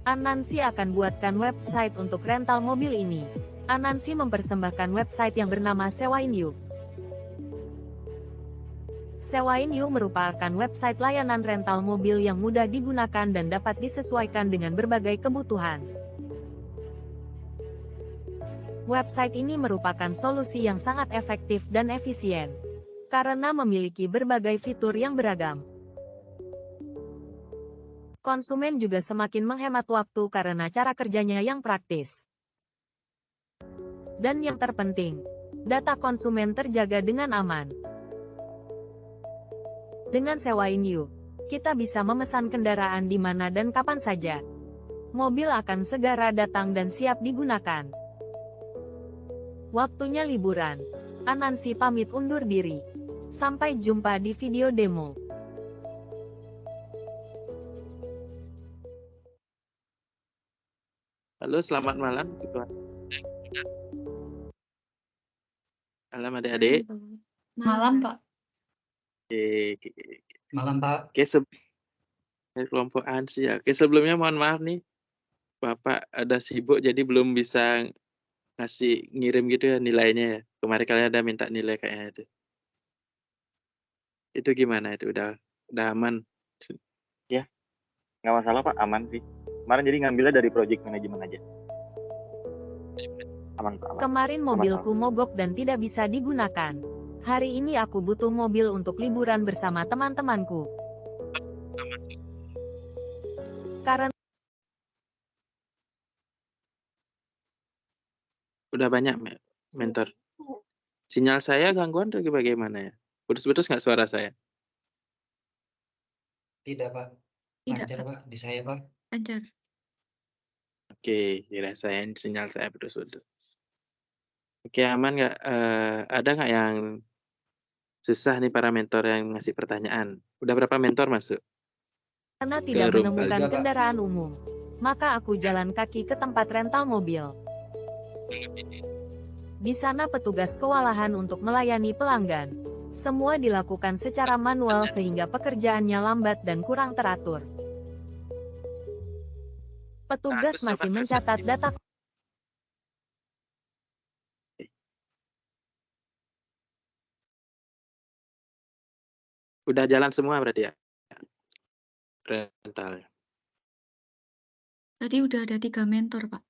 Anansi akan buatkan website untuk rental mobil ini. Anansi mempersembahkan website yang bernama Sewain You. Sewain You merupakan website layanan rental mobil yang mudah digunakan dan dapat disesuaikan dengan berbagai kebutuhan. Website ini merupakan solusi yang sangat efektif dan efisien, karena memiliki berbagai fitur yang beragam. Konsumen juga semakin menghemat waktu karena cara kerjanya yang praktis. Dan yang terpenting, data konsumen terjaga dengan aman. Dengan Sewain You, kita bisa memesan kendaraan di mana dan kapan saja. Mobil akan segera datang dan siap digunakan. Waktunya liburan. Anansi pamit undur diri. Sampai jumpa di video demo. Halo, selamat malam. Malam adik-adik. Malam, Pak. Oke. Malam, Pak. Oke, Dari kelompok ANSI ya. Oke, sebelumnya mohon maaf nih, Bapak ada sibuk jadi belum bisa ngirim gitu ya nilainya ya. Kemarin kalian ada minta nilai kayaknya itu. Itu gimana itu? Udah aman? Ya, nggak masalah Pak, aman sih. Kemarin jadi ngambilnya dari project management aja. Aman Pak, aman. Kemarin Nggak mobilku masalah. mogok dan tidak bisa digunakan. Hari ini aku butuh mobil untuk liburan bersama teman-temanku. Karena Udah banyak mentor. Sinyal saya gangguan atau bagaimana ya? Putus-putus nggak suara saya? Tidak, Pak. Tidak, Lancar, Pak. Pak. Di saya, Pak. Lancar. Oke, dirasain sinyal saya putus-putus. Oke, aman nggak? Ada nggak yang susah nih para mentor yang ngasih pertanyaan? Udah berapa mentor masuk? tidak room. menemukan Tiga, Pak. kendaraan umum, maka aku jalan kaki ke tempat rental mobil. Di sana petugas kewalahan untuk melayani pelanggan. Semua dilakukan secara manual sehingga pekerjaannya lambat dan kurang teratur. Petugas Bagus, masih Sobat. mencatat data. Udah jalan semua berarti ya? Rental. Tadi udah ada 3 mentor, Pak.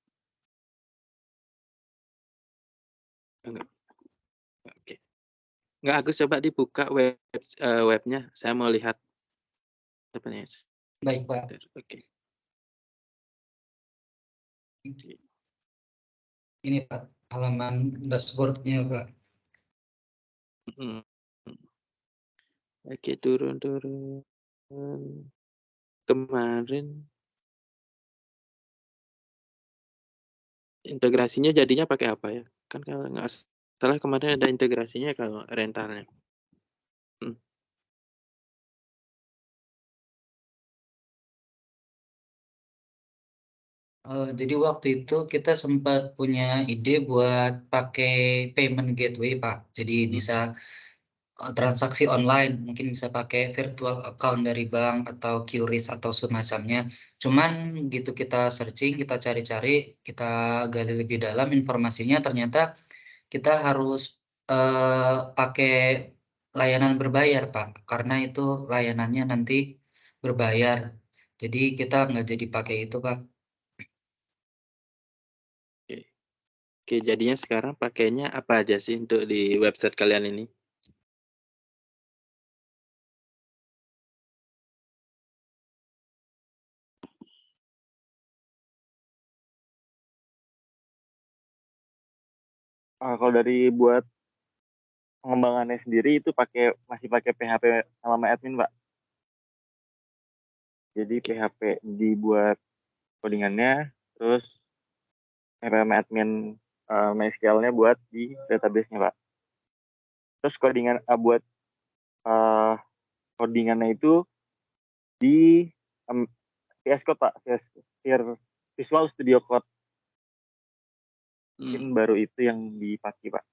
Oke. Nggak, Agus coba dibuka webnya. Saya mau lihat. Baik, Pak. Oke. Ini, Pak, halaman dashboard-nya, Pak. Oke, turun. Kemarin integrasinya jadinya pakai apa ya? Kan kalau nggak salah kemarin ada integrasinya kalau rentalnya. Jadi waktu itu kita sempat punya ide buat pakai payment gateway, Pak. Jadi bisa transaksi online, mungkin bisa pakai virtual account dari bank atau QRIS atau semacamnya. Cuman gitu kita searching, kita cari-cari, kita gali lebih dalam informasinya, ternyata kita harus pakai layanan berbayar, Pak. Karena itu layanannya nanti berbayar. Jadi kita nggak jadi pakai itu, Pak. Oke, jadinya sekarang pakainya apa aja sih untuk di website kalian ini? Kalau dari buat pengembangannya sendiri itu masih pakai PHP sama admin, Pak. Jadi PHP dibuat codingannya, terus sama admin MySQL-nya buat di database-nya, Pak. Terus buat codingannya itu di VS Code, Pak. Visual Studio Code. Mungkin baru itu yang dipakai, Pak.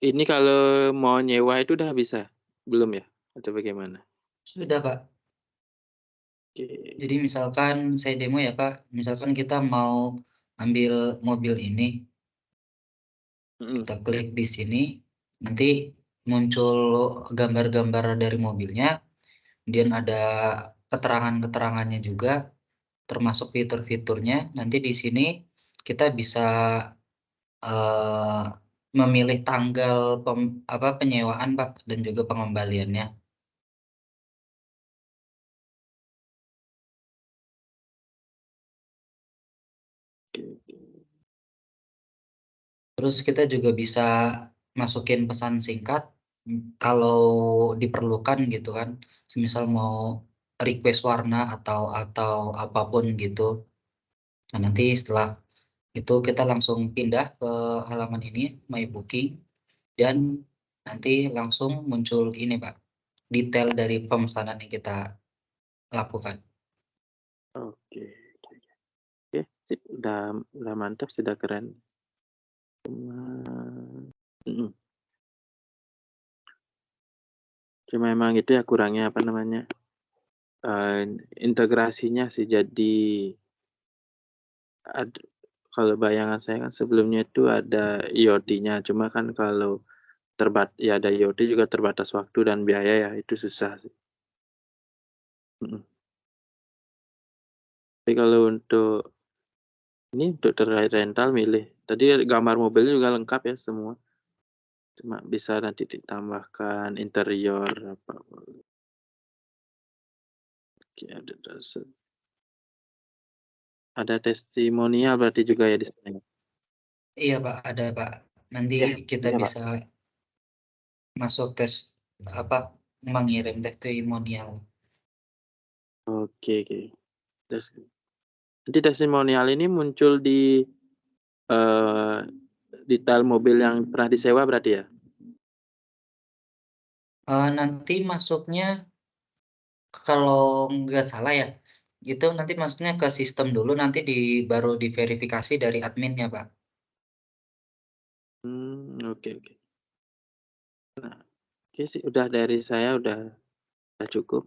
Ini kalau mau nyewa itu udah bisa? Belum ya? Atau bagaimana? Sudah, Pak. Jadi misalkan saya demo ya, Pak. Misalkan kita mau ambil mobil ini. Kita klik di sini. Nanti muncul gambar-gambar dari mobilnya. Kemudian ada keterangan-keterangannya juga. Termasuk fitur-fiturnya. Nanti di sini kita bisa memilih tanggal penyewaan, Pak, dan juga pengembaliannya. Terus kita juga bisa masukin pesan singkat kalau diperlukan gitu kan. Semisal mau request warna atau apapun gitu. Nah, nanti setelah itu kita langsung pindah ke halaman ini, My Booking, dan nanti langsung muncul ini, Pak, detail dari pemesanan yang kita lakukan. Oke, sip, udah mantap, sudah keren. Cuma emang itu ya kurangnya apa namanya? integrasinya sih. Jadi kalau bayangan saya kan sebelumnya itu ada IoT-nya, cuma kan kalau ya ada IoT juga terbatas waktu dan biaya ya, itu susah sih. Tapi kalau untuk terkait rental milih. Tadi gambar mobilnya juga lengkap ya semua. Cuma bisa nanti ditambahkan interior apa. Oke, ada testimonial berarti juga ya di sana. Iya Pak, ada Pak. Nanti kita iya, Pak. bisa masuk tes mengirim testimonial. Oke. Nanti testimonial ini muncul di detail mobil yang pernah disewa berarti ya? Nanti masuknya kalau nggak salah ya, itu nanti masuknya ke sistem dulu, nanti baru diverifikasi dari adminnya Pak. Oke. Nah, oke sih, udah dari saya udah cukup.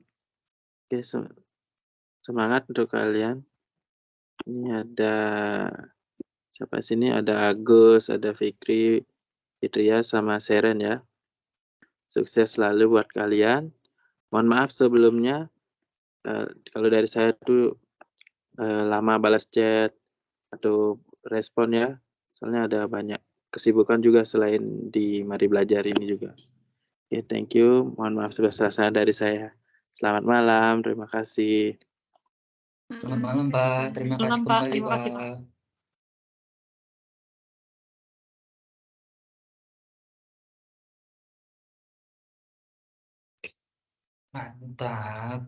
Oke, semangat untuk kalian. Ini ada siapa sini? Ada Agus, ada Fikri, Fitria, sama Seren ya. Sukses selalu buat kalian. Mohon maaf sebelumnya kalau dari saya tuh lama balas chat atau respon ya. Soalnya ada banyak kesibukan juga selain di Mari Belajar ini juga. Oke, thank you. Mohon maaf sudah selesai dari saya. Selamat malam, terima kasih. Selamat malam Pak, terima kasih kembali Pak. Mantap.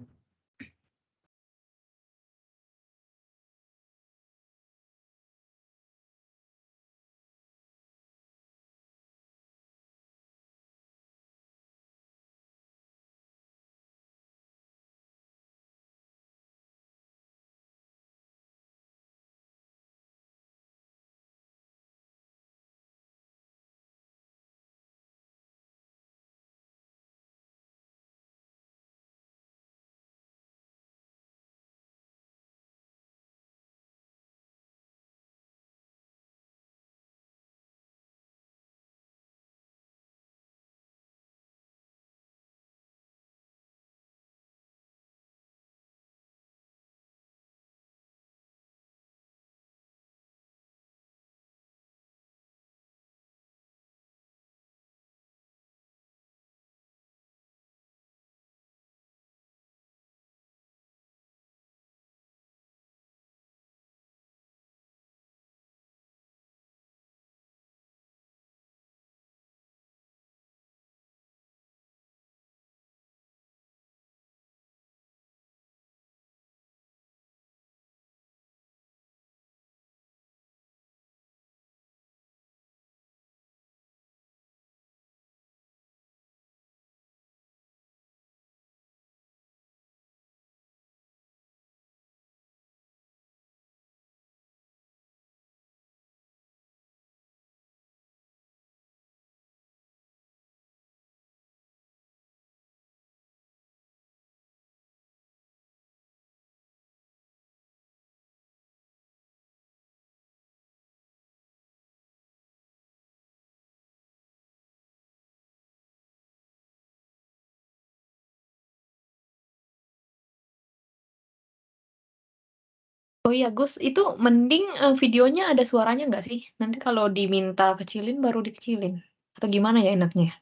Oh iya Gus, itu mending videonya ada suaranya nggak sih? Nanti kalau diminta kecilin baru dikecilin. Atau gimana ya enaknya?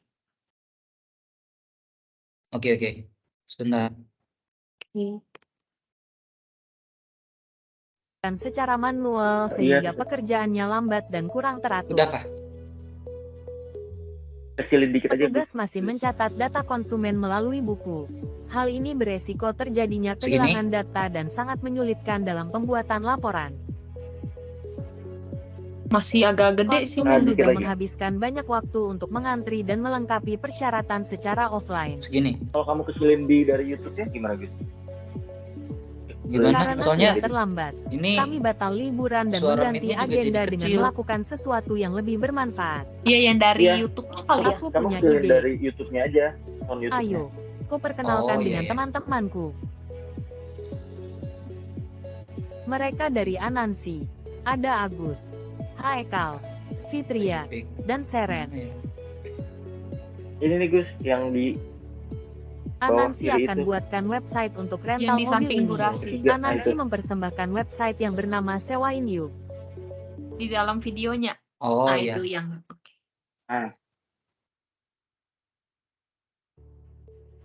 Oke. Sebentar. Dan secara manual sehingga pekerjaannya lambat dan kurang teratur. Udah Pak. Kecilin dikit aja. Petugas masih mencatat data konsumen melalui buku. Hal ini beresiko terjadinya kehilangan data dan sangat menyulitkan dalam pembuatan laporan. Masih agak gede sih. Konsumen juga menghabiskan banyak waktu untuk mengantri dan melengkapi persyaratan secara offline. Segini. Kalau kamu kecilin dari YouTube-nya gimana gitu? Gimana? Karena Soalnya sudah terlambat, kami batal liburan dan mengganti agenda dengan melakukan sesuatu yang lebih bermanfaat. Iya, yang dari YouTube-nya kali ya? Aku punya ide. Dari YouTube-nya aja. Ayo, ku perkenalkan dengan teman-temanku. Mereka dari Anansi, ada Agus, Haekal, Fitria, dan Seren. Ini nih Gus, yang di bawah Anansi kiri akan itu. buatkan website untuk rental Yang di mobil samping ini. durasi. Ketiga, nah Anansi itu. mempersembahkan website yang bernama Sewain Yuk. Di dalam videonya. Oh Nah, iya. itu yang Nah,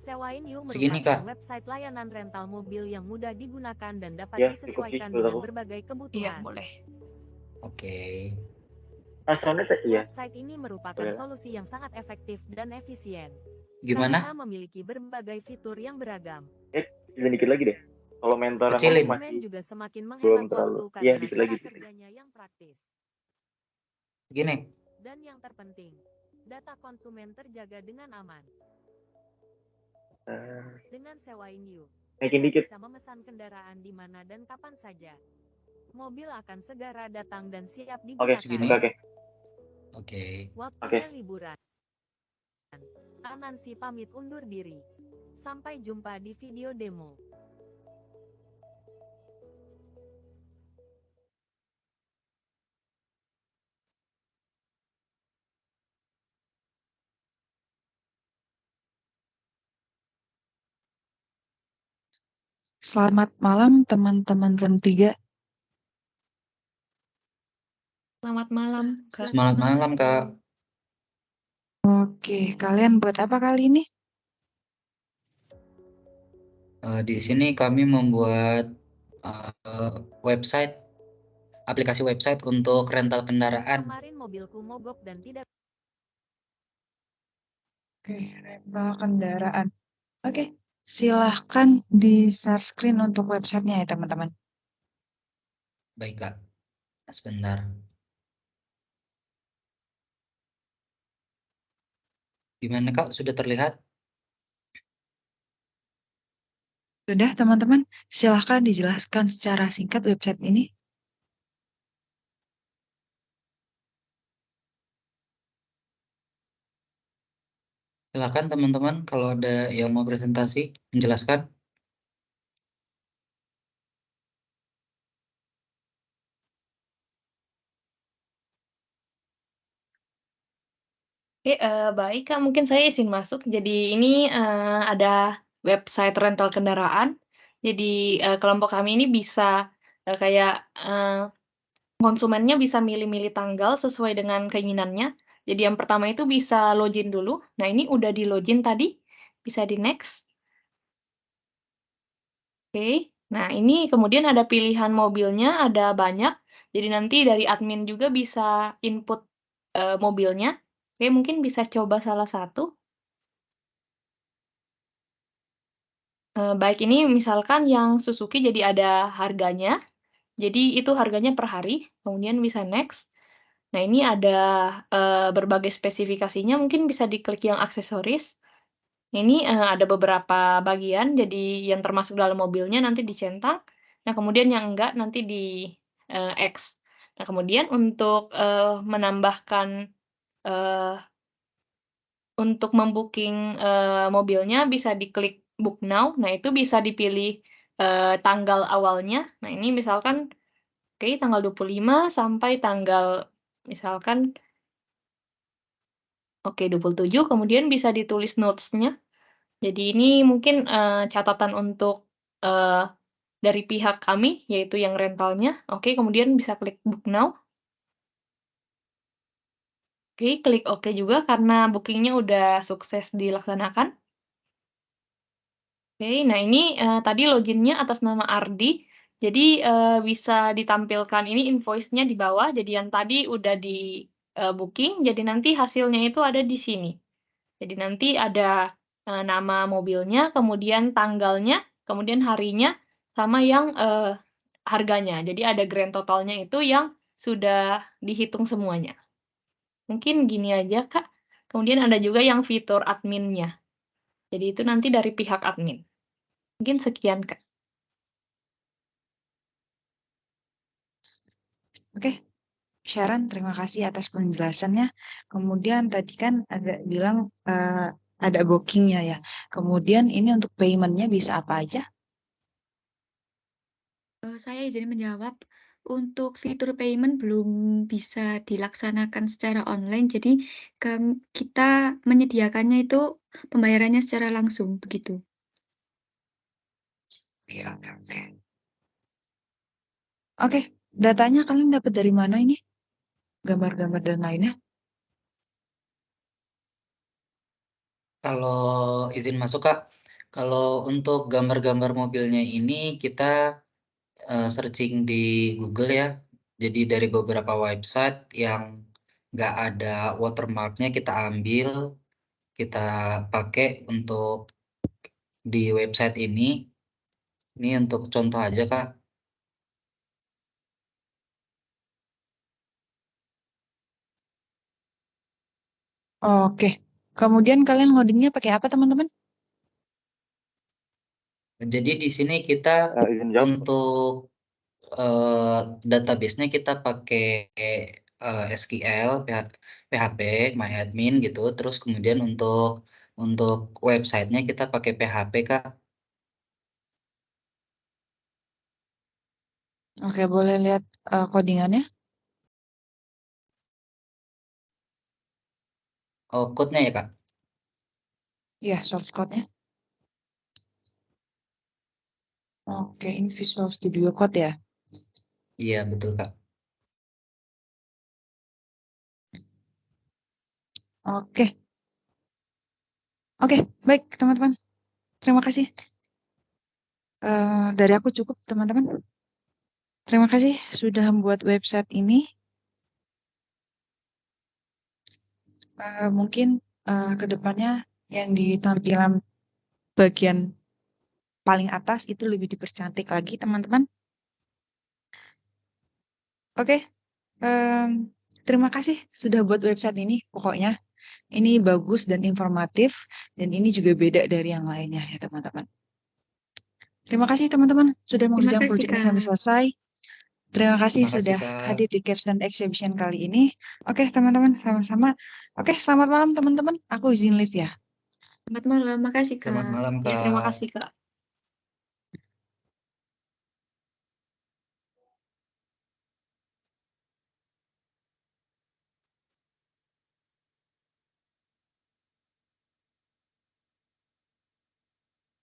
Sewain Yuk Segini, merupakan Kak. website layanan rental mobil yang mudah digunakan dan dapat ya cukup sih disesuaikan menurut dengan aku. berbagai Iya, kebutuhan. boleh. Oke. Passwordnya iya. Website ini merupakan Boleh. solusi yang sangat efektif dan efisien. Gimana? Karena memiliki berbagai fitur yang beragam. Bisa dikit lagi deh. Kalau mentor yang Kecilin. Konsumen masih juga semakin belum menghemat terlalu. waktu Iya, karena dikit cara lagi. kerjanya yang praktis. Gini. Dan yang terpenting, data konsumen terjaga dengan aman. Dengan Sewain Yuk, Naikin Anda dikit. bisa memesan kendaraan di mana dan kapan saja. Mobil akan segera datang dan siap Oke, digunakan. Segini. oke. Oke. Waktunya liburan. Anansi pamit undur diri. Sampai jumpa di video demo. Selamat malam teman-teman room 3. Selamat malam, Kak. Selamat malam, Kak. Oke, kalian buat apa kali ini? Di sini kami membuat website, aplikasi website untuk rental kendaraan. Kemarin mobilku mogok dan tidak. Oke, rental kendaraan. Oke, silahkan di-share screen untuk websitenya ya teman-teman. Baik, Kak. Sebentar. Gimana, Kak? Sudah terlihat? Sudah teman-teman, silahkan dijelaskan secara singkat website ini. Silakan teman-teman kalau ada yang mau presentasi, menjelaskan. Oke, baik Kak, mungkin saya izin masuk. Jadi ini ada website rental kendaraan. Jadi kelompok kami ini bisa kayak konsumennya bisa milih-milih tanggal sesuai dengan keinginannya. Jadi yang pertama itu bisa login dulu. Nah ini udah di login tadi, bisa di next. Oke, nah ini kemudian ada pilihan mobilnya, ada banyak. Jadi nanti dari admin juga bisa input mobilnya. Oke, mungkin bisa coba salah satu. Baik, ini misalkan yang Suzuki jadi ada harganya. Jadi itu harganya per hari, kemudian bisa next. Nah, ini ada berbagai spesifikasinya, mungkin bisa diklik yang aksesoris. Ini ada beberapa bagian, jadi yang termasuk dalam mobilnya nanti dicetak. Nah, kemudian yang enggak nanti di X. Nah, kemudian untuk menambahkan untuk membooking mobilnya bisa diklik book now. Nah, itu bisa dipilih tanggal awalnya. Nah, ini misalkan oke, tanggal 25 sampai tanggal misalkan oke 27, kemudian bisa ditulis notes-nya. Jadi ini mungkin catatan untuk dari pihak kami, yaitu yang rentalnya. Oke, kemudian bisa klik book now. Oke, klik oke juga karena booking-nya udah sukses dilaksanakan. Oke, nah ini tadi login-nya atas nama Ardi. Jadi bisa ditampilkan ini invoice-nya di bawah. Jadi yang tadi udah di booking, jadi nanti hasilnya itu ada di sini. Jadi nanti ada nama mobilnya, kemudian tanggalnya, kemudian harinya, sama yang harganya. Jadi ada grand totalnya itu yang sudah dihitung semuanya. Mungkin gini aja, Kak. Kemudian ada juga yang fitur adminnya. Jadi itu nanti dari pihak admin. Mungkin sekian, Kak. Oke, Sharon, terima kasih atas penjelasannya. Kemudian tadi kan ada bilang ada bookingnya ya. Kemudian ini untuk paymentnya bisa apa aja? Saya izin menjawab, untuk fitur payment belum bisa dilaksanakan secara online, jadi kita menyediakannya itu pembayarannya secara langsung, begitu. Oke, oke, oke. Oke, datanya kalian dapat dari mana ini? Gambar-gambar dan lainnya? Kalau izin masuk Kak, kalau untuk gambar-gambar mobilnya ini kita searching di Google ya. Jadi dari beberapa website yang nggak ada watermarknya kita ambil, kita pakai untuk di website ini. Ini untuk contoh aja Kak. Oke. Kemudian kalian ngodingnya pakai apa teman-teman? Jadi di sini kita untuk database-nya kita pakai SQL, PHP, MyAdmin gitu. Terus kemudian untuk websitenya kita pakai PHP Kak. Oke, boleh lihat codingannya? Oh, code-nya ya Kak? Iya, source code-nya. Oke, ini Visual Studio Code ya? Iya, betul Kak. Oke. Oke, baik teman-teman. Terima kasih. Dari aku cukup teman-teman. Terima kasih sudah membuat website ini. Mungkin ke depannya yang di tampilan bagian paling atas itu lebih dipercantik lagi teman-teman. Oke, terima kasih sudah buat website ini. Pokoknya ini bagus dan informatif dan ini juga beda dari yang lainnya ya teman-teman. Terima kasih teman-teman sudah Terima mengerjakan kasih, proyek ini Kak. sampai selesai. Terima kasih Terima kasih sudah Kak. hadir di Capstone Exhibition kali ini. Oke teman-teman, sama-sama. Oke, selamat malam teman-teman. Aku izin live ya. Selamat malam, makasih, Kak. Selamat malam Ya, terima Kak. kasih Kak.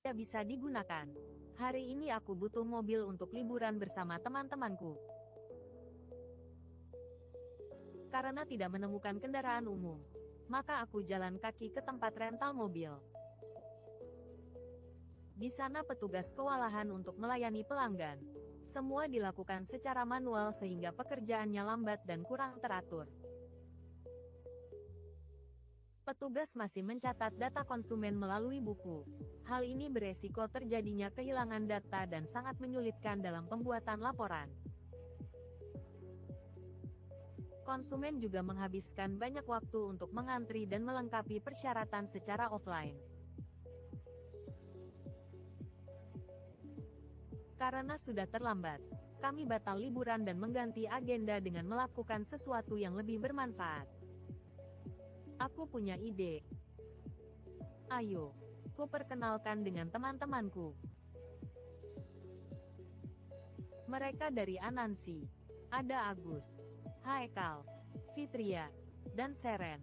Tidak bisa digunakan. Hari ini aku butuh mobil untuk liburan bersama teman-temanku. Karena tidak menemukan kendaraan umum, maka aku jalan kaki ke tempat rental mobil. Di sana petugas kewalahan untuk melayani pelanggan. Semua dilakukan secara manual sehingga pekerjaannya lambat dan kurang teratur. Petugas masih mencatat data konsumen melalui buku. Hal ini beresiko terjadinya kehilangan data dan sangat menyulitkan dalam pembuatan laporan. Konsumen juga menghabiskan banyak waktu untuk mengantri dan melengkapi persyaratan secara offline. Karena sudah terlambat, kami batal liburan dan mengganti agenda dengan melakukan sesuatu yang lebih bermanfaat. Aku punya ide. Ayo, ku perkenalkan dengan teman-temanku. Mereka dari Anansi. Ada Agus, Haikal, Fitria, dan Seren.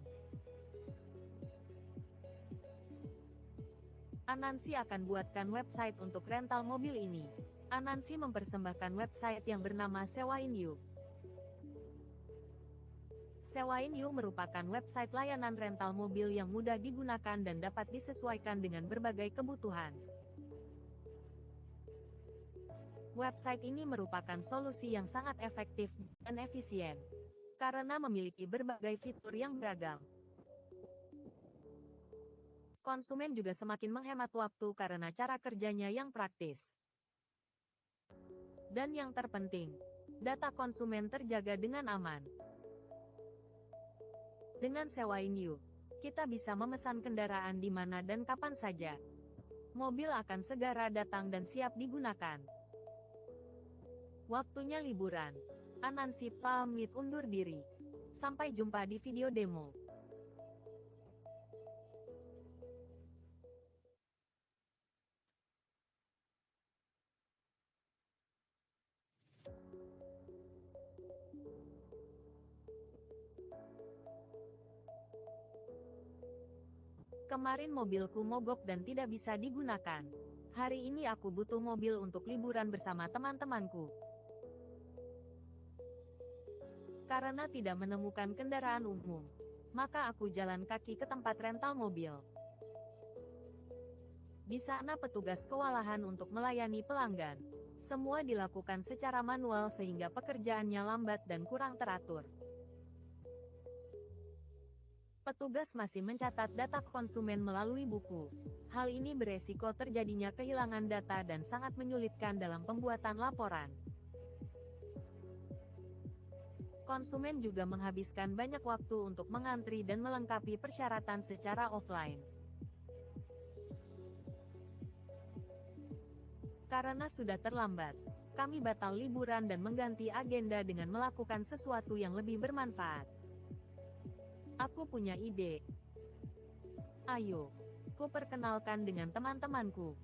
Anansi akan buatkan website untuk rental mobil ini. Anansi mempersembahkan website yang bernama Sewain You. Sewain You merupakan website layanan rental mobil yang mudah digunakan dan dapat disesuaikan dengan berbagai kebutuhan. Website ini merupakan solusi yang sangat efektif dan efisien, karena memiliki berbagai fitur yang beragam. Konsumen juga semakin menghemat waktu karena cara kerjanya yang praktis. Dan yang terpenting, data konsumen terjaga dengan aman. Dengan Sewain You, kita bisa memesan kendaraan di mana dan kapan saja. Mobil akan segera datang dan siap digunakan. Waktunya liburan. Anansi pamit undur diri. Sampai jumpa di video demo. Kemarin mobilku mogok dan tidak bisa digunakan. Hari ini aku butuh mobil untuk liburan bersama teman-temanku. Karena tidak menemukan kendaraan umum, maka aku jalan kaki ke tempat rental mobil. Di sana petugas kewalahan untuk melayani pelanggan. Semua dilakukan secara manual sehingga pekerjaannya lambat dan kurang teratur. Petugas masih mencatat data konsumen melalui buku. Hal ini beresiko terjadinya kehilangan data dan sangat menyulitkan dalam pembuatan laporan. Konsumen juga menghabiskan banyak waktu untuk mengantri dan melengkapi persyaratan secara offline. Karena sudah terlambat, kami batal liburan dan mengganti agenda dengan melakukan sesuatu yang lebih bermanfaat. Aku punya ide. Ayo, ku perkenalkan dengan teman-temanku.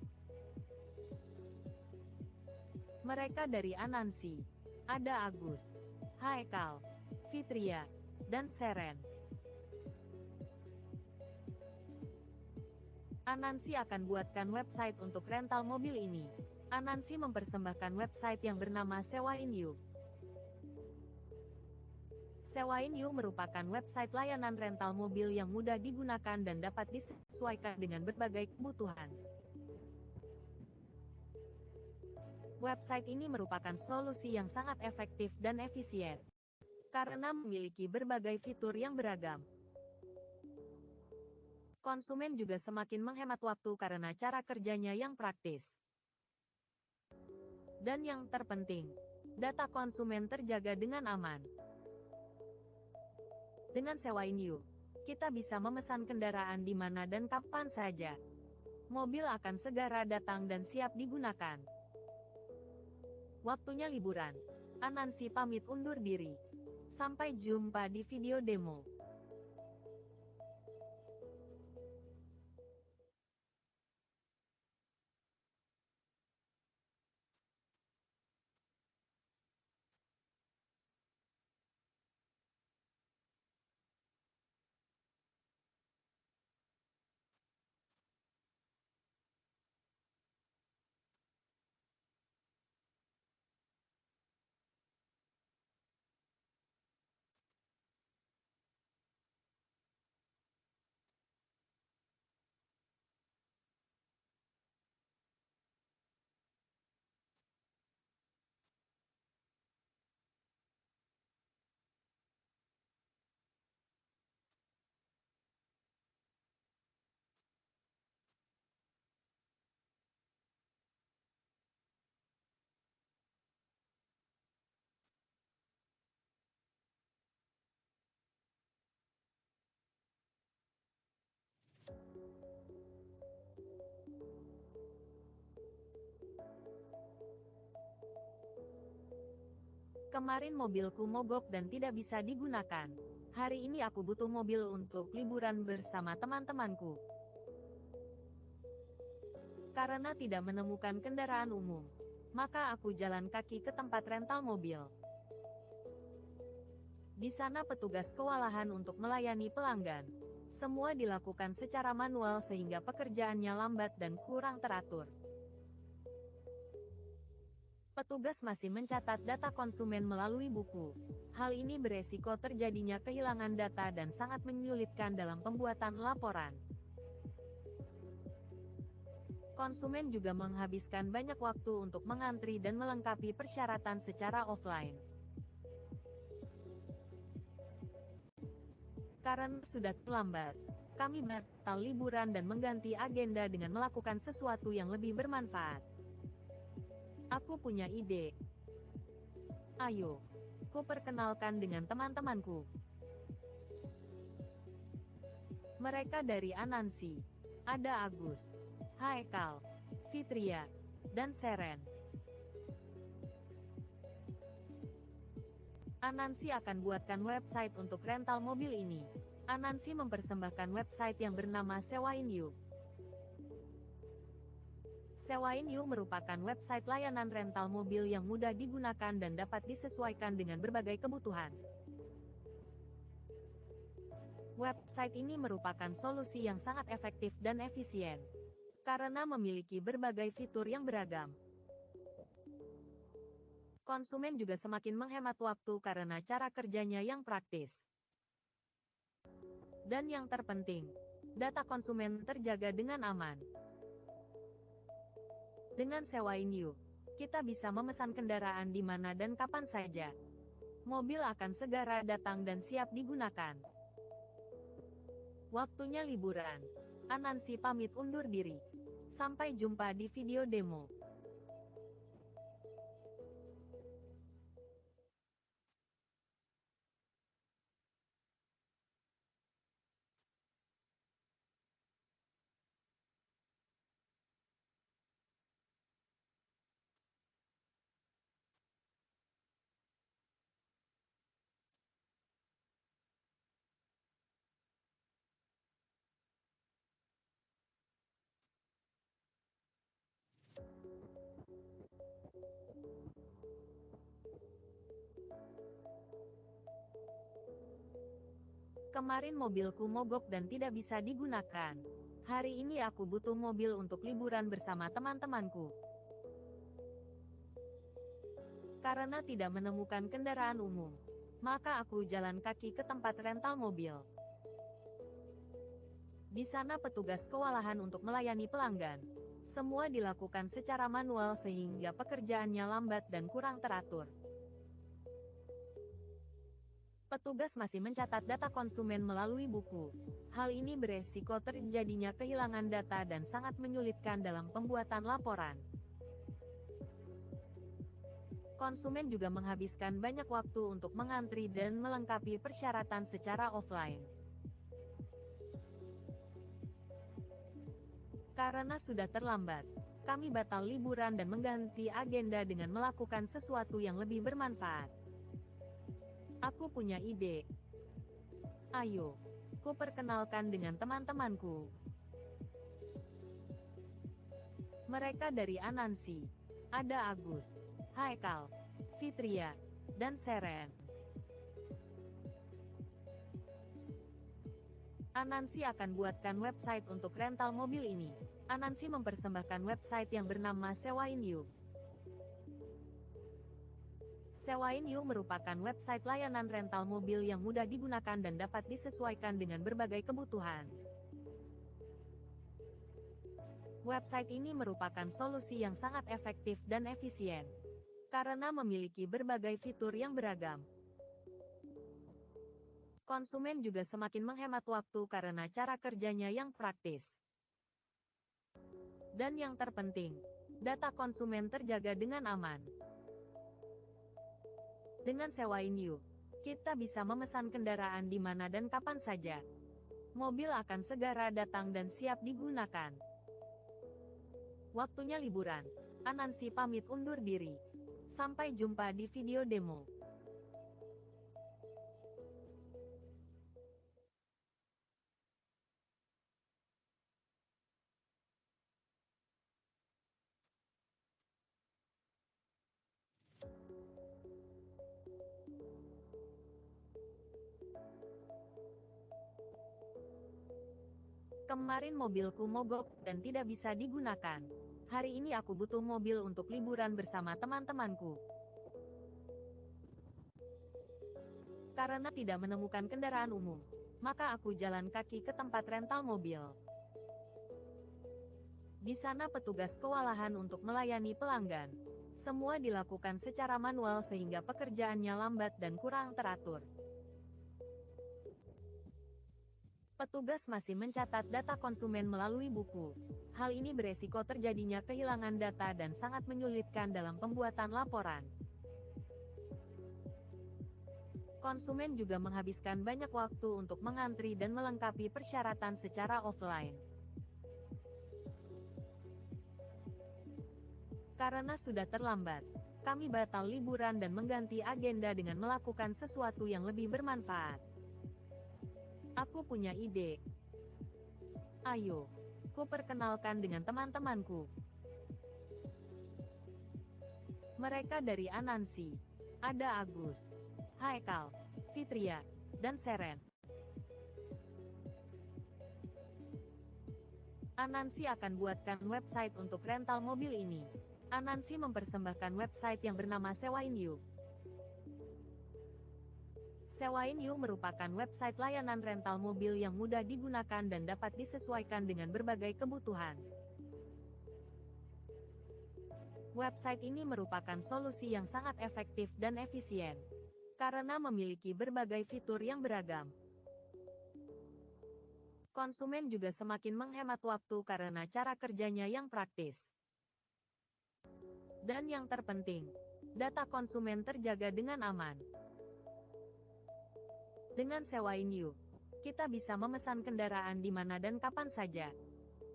Mereka dari Anansi. Ada Agus, Haikal, Fitria, dan Seren. Anansi akan buatkan website untuk rental mobil ini. Anansi mempersembahkan website yang bernama Sewain Yuk. Sewain Yuk merupakan website layanan rental mobil yang mudah digunakan dan dapat disesuaikan dengan berbagai kebutuhan. Website ini merupakan solusi yang sangat efektif dan efisien, karena memiliki berbagai fitur yang beragam. Konsumen juga semakin menghemat waktu karena cara kerjanya yang praktis. Dan yang terpenting, data konsumen terjaga dengan aman. Dengan Sewain Yuk, kita bisa memesan kendaraan di mana dan kapan saja. Mobil akan segera datang dan siap digunakan. Waktunya liburan. Anansi pamit undur diri. Sampai jumpa di video demo. Kemarin mobilku mogok dan tidak bisa digunakan. Hari ini aku butuh mobil untuk liburan bersama teman-temanku. Karena tidak menemukan kendaraan umum, maka aku jalan kaki ke tempat rental mobil. Di sana petugas kewalahan untuk melayani pelanggan. Semua dilakukan secara manual sehingga pekerjaannya lambat dan kurang teratur. Petugas masih mencatat data konsumen melalui buku. Hal ini beresiko terjadinya kehilangan data dan sangat menyulitkan dalam pembuatan laporan. Konsumen juga menghabiskan banyak waktu untuk mengantri dan melengkapi persyaratan secara offline. Karena sudah terlambat, kami batal liburan dan mengganti agenda dengan melakukan sesuatu yang lebih bermanfaat. Aku punya ide. Ayo, ku perkenalkan dengan teman-temanku. Mereka dari Anansi. Ada Agus, Haikal, Fitria, dan Seren. Anansi akan buatkan website untuk rental mobil ini. Anansi mempersembahkan website yang bernama Sewain Yuk. Sewain Yuk merupakan website layanan rental mobil yang mudah digunakan dan dapat disesuaikan dengan berbagai kebutuhan. Website ini merupakan solusi yang sangat efektif dan efisien, karena memiliki berbagai fitur yang beragam. Konsumen juga semakin menghemat waktu karena cara kerjanya yang praktis. Dan yang terpenting, data konsumen terjaga dengan aman. Dengan Sewain You, kita bisa memesan kendaraan di mana dan kapan saja. Mobil akan segera datang dan siap digunakan. Waktunya liburan. Anansi pamit undur diri. Sampai jumpa di video demo. Kemarin mobilku mogok dan tidak bisa digunakan. Hari ini aku butuh mobil untuk liburan bersama teman-temanku. Karena tidak menemukan kendaraan umum, maka aku jalan kaki ke tempat rental mobil. Di sana petugas kewalahan untuk melayani pelanggan. Semua dilakukan secara manual sehingga pekerjaannya lambat dan kurang teratur. Petugas masih mencatat data konsumen melalui buku. Hal ini beresiko terjadinya kehilangan data dan sangat menyulitkan dalam pembuatan laporan. Konsumen juga menghabiskan banyak waktu untuk mengantri dan melengkapi persyaratan secara offline. Karena sudah terlambat, kami batal liburan dan mengganti agenda dengan melakukan sesuatu yang lebih bermanfaat. Aku punya ide. Ayo, ku perkenalkan dengan teman-temanku. Mereka dari Anansi. Ada Agus, Haikal, Fitria, dan Seren. Anansi akan buatkan website untuk rental mobil ini. Anansi mempersembahkan website yang bernama Sewain You. Sewain You merupakan website layanan rental mobil yang mudah digunakan dan dapat disesuaikan dengan berbagai kebutuhan. Website ini merupakan solusi yang sangat efektif dan efisien, karena memiliki berbagai fitur yang beragam. Konsumen juga semakin menghemat waktu karena cara kerjanya yang praktis. Dan yang terpenting, data konsumen terjaga dengan aman. Dengan Sewain You, kita bisa memesan kendaraan di mana dan kapan saja. Mobil akan segera datang dan siap digunakan. Waktunya liburan. Anansi pamit undur diri. Sampai jumpa di video demo. Kemarin mobilku mogok dan tidak bisa digunakan. Hari ini aku butuh mobil untuk liburan bersama teman-temanku. Karena tidak menemukan kendaraan umum, maka aku jalan kaki ke tempat rental mobil. Di sana petugas kewalahan untuk melayani pelanggan. Semua dilakukan secara manual sehingga pekerjaannya lambat dan kurang teratur. Petugas masih mencatat data konsumen melalui buku. Hal ini beresiko terjadinya kehilangan data dan sangat menyulitkan dalam pembuatan laporan. Konsumen juga menghabiskan banyak waktu untuk mengantri dan melengkapi persyaratan secara offline. Karena sudah terlambat, kami batal liburan dan mengganti agenda dengan melakukan sesuatu yang lebih bermanfaat. Aku punya ide. Ayo, ku perkenalkan dengan teman-temanku. Mereka dari Anansi. Ada Agus, Haikal, Fitria, dan Seren. Anansi akan buatkan website untuk rental mobil ini. Anansi mempersembahkan website yang bernama Sewain You. Sewain You merupakan website layanan rental mobil yang mudah digunakan dan dapat disesuaikan dengan berbagai kebutuhan. Website ini merupakan solusi yang sangat efektif dan efisien, karena memiliki berbagai fitur yang beragam. Konsumen juga semakin menghemat waktu karena cara kerjanya yang praktis. Dan yang terpenting, data konsumen terjaga dengan aman. Dengan Sewain You, kita bisa memesan kendaraan di mana dan kapan saja.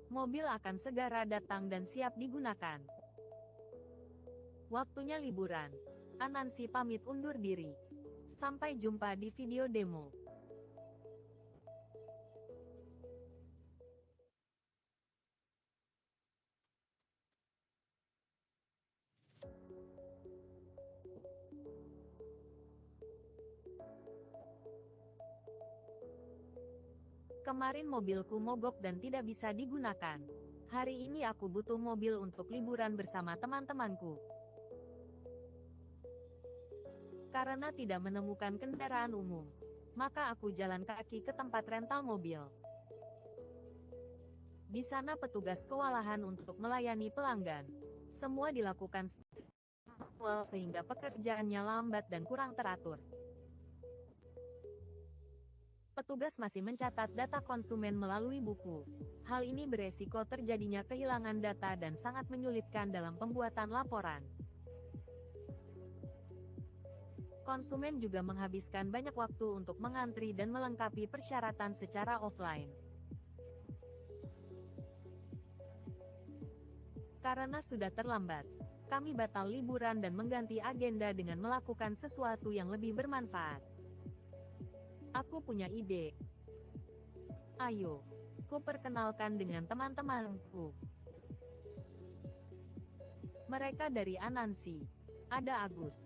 Mobil akan segera datang dan siap digunakan. Waktunya liburan. Anansi pamit undur diri. Sampai jumpa di video demo. Kemarin mobilku mogok dan tidak bisa digunakan. Hari ini aku butuh mobil untuk liburan bersama teman-temanku. Karena tidak menemukan kendaraan umum, maka aku jalan kaki ke tempat rental mobil. Di sana petugas kewalahan untuk melayani pelanggan. Semua dilakukan manual sehingga pekerjaannya lambat dan kurang teratur. Petugas masih mencatat data konsumen melalui buku. Hal ini beresiko terjadinya kehilangan data dan sangat menyulitkan dalam pembuatan laporan. Konsumen juga menghabiskan banyak waktu untuk mengantri dan melengkapi persyaratan secara offline. Karena sudah terlambat, kami batal liburan dan mengganti agenda dengan melakukan sesuatu yang lebih bermanfaat. Aku punya ide. Ayo, ku perkenalkan dengan teman-temanku. Mereka dari Anansi. Ada Agus,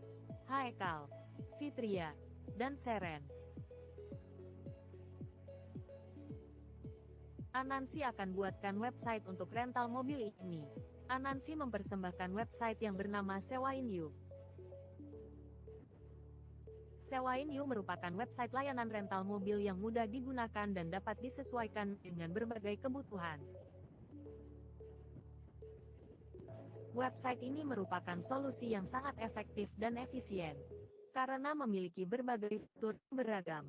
Haikal, Fitria, dan Seren. Anansi akan buatkan website untuk rental mobil ini. Anansi mempersembahkan website yang bernama Sewain You. Sewain You merupakan website layanan rental mobil yang mudah digunakan dan dapat disesuaikan dengan berbagai kebutuhan. Website ini merupakan solusi yang sangat efektif dan efisien, karena memiliki berbagai fitur yang beragam.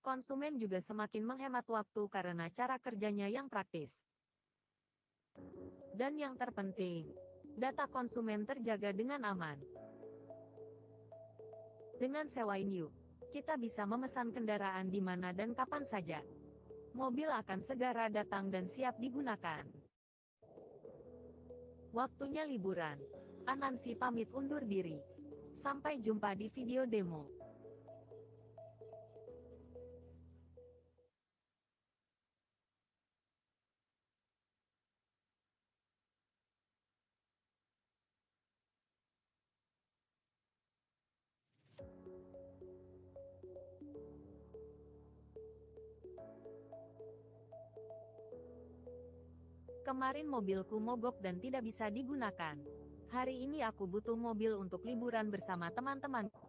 Konsumen juga semakin menghemat waktu karena cara kerjanya yang praktis. Dan yang terpenting, data konsumen terjaga dengan aman. Dengan Sewain You, kita bisa memesan kendaraan di mana dan kapan saja. Mobil akan segera datang dan siap digunakan. Waktunya liburan. Anansi pamit undur diri. Sampai jumpa di video demo. Kemarin mobilku mogok dan tidak bisa digunakan. Hari ini aku butuh mobil untuk liburan bersama teman-temanku.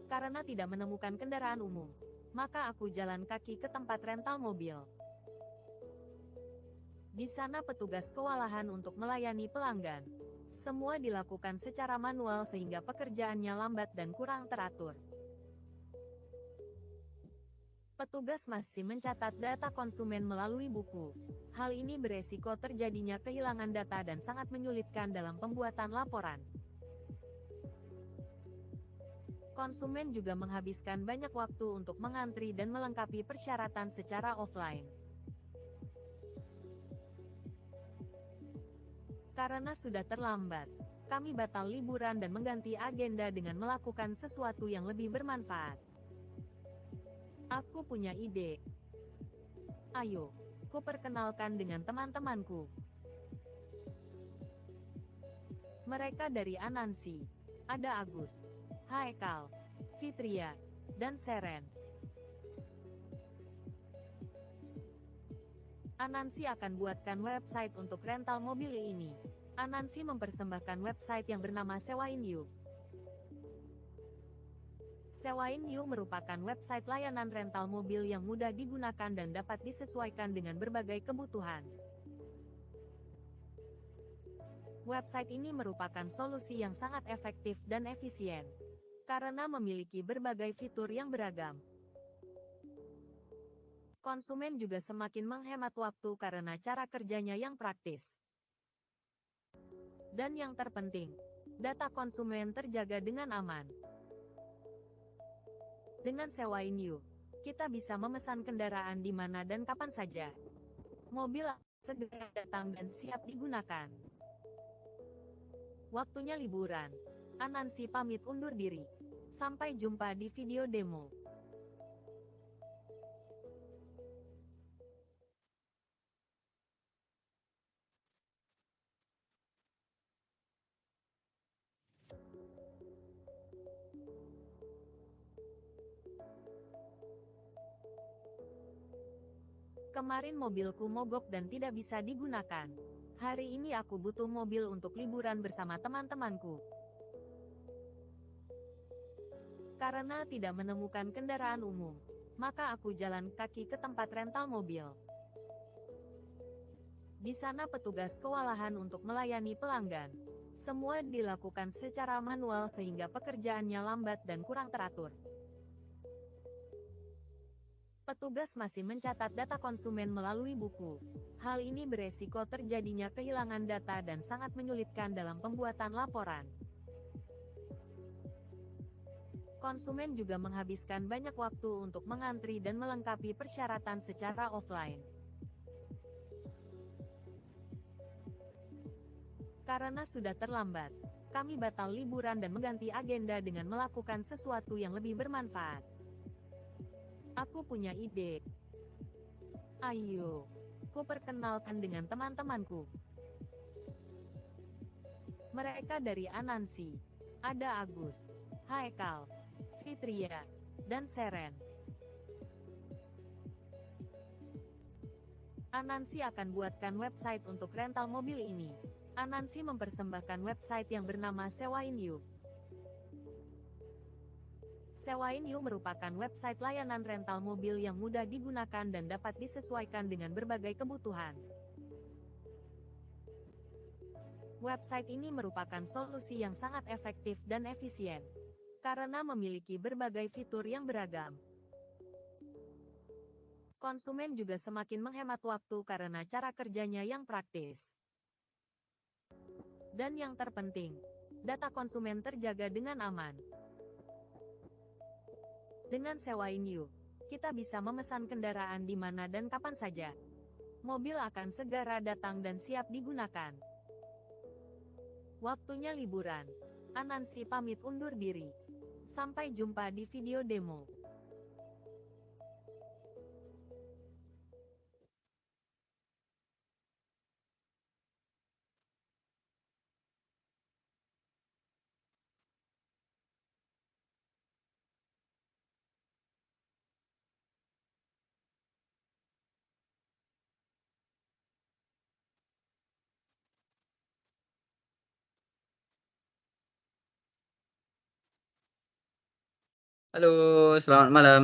Karena tidak menemukan kendaraan umum, maka aku jalan kaki ke tempat rental mobil. Di sana petugas kewalahan untuk melayani pelanggan. Semua dilakukan secara manual sehingga pekerjaannya lambat dan kurang teratur. Petugas masih mencatat data konsumen melalui buku. Hal ini beresiko terjadinya kehilangan data dan sangat menyulitkan dalam pembuatan laporan. Konsumen juga menghabiskan banyak waktu untuk mengantri dan melengkapi persyaratan secara offline. Karena sudah terlambat, kami batal liburan dan mengganti agenda dengan melakukan sesuatu yang lebih bermanfaat. Aku punya ide. Ayo, ku perkenalkan dengan teman-temanku. Mereka dari Anansi. Ada Agus, Haikal, Fitria, dan Seren. Anansi akan buatkan website untuk rental mobil ini. Anansi mempersembahkan website yang bernama Sewain You. Sewain You merupakan website layanan rental mobil yang mudah digunakan dan dapat disesuaikan dengan berbagai kebutuhan. Website ini merupakan solusi yang sangat efektif dan efisien, karena memiliki berbagai fitur yang beragam. Konsumen juga semakin menghemat waktu karena cara kerjanya yang praktis. Dan yang terpenting, data konsumen terjaga dengan aman. Dengan Sewain You, kita bisa memesan kendaraan di mana dan kapan saja. Mobil segera datang dan siap digunakan. Waktunya liburan. Anansi pamit undur diri. Sampai jumpa di video demo. Kemarin mobilku mogok dan tidak bisa digunakan. Hari ini aku butuh mobil untuk liburan bersama teman-temanku. Karena tidak menemukan kendaraan umum, maka aku jalan kaki ke tempat rental mobil. Di sana petugas kewalahan untuk melayani pelanggan. Semua dilakukan secara manual sehingga pekerjaannya lambat dan kurang teratur. Petugas masih mencatat data konsumen melalui buku. Hal ini beresiko terjadinya kehilangan data dan sangat menyulitkan dalam pembuatan laporan. Konsumen juga menghabiskan banyak waktu untuk mengantri dan melengkapi persyaratan secara offline. Karena sudah terlambat, kami batal liburan dan mengganti agenda dengan melakukan sesuatu yang lebih bermanfaat. Aku punya ide. Ayo, kuperkenalkan dengan teman-temanku. Mereka dari Anansi. Ada Agus, Haikal, Fitria, dan Seren. Anansi akan buatkan website untuk rental mobil ini. Anansi mempersembahkan website yang bernama Sewain You. Sewain You merupakan website layanan rental mobil yang mudah digunakan dan dapat disesuaikan dengan berbagai kebutuhan. Website ini merupakan solusi yang sangat efektif dan efisien, karena memiliki berbagai fitur yang beragam. Konsumen juga semakin menghemat waktu karena cara kerjanya yang praktis. Dan yang terpenting, data konsumen terjaga dengan aman. Dengan Sewain You, kita bisa memesan kendaraan di mana dan kapan saja. Mobil akan segera datang dan siap digunakan. Waktunya liburan. Anansi pamit undur diri. Sampai jumpa di video demo. Halo, selamat malam.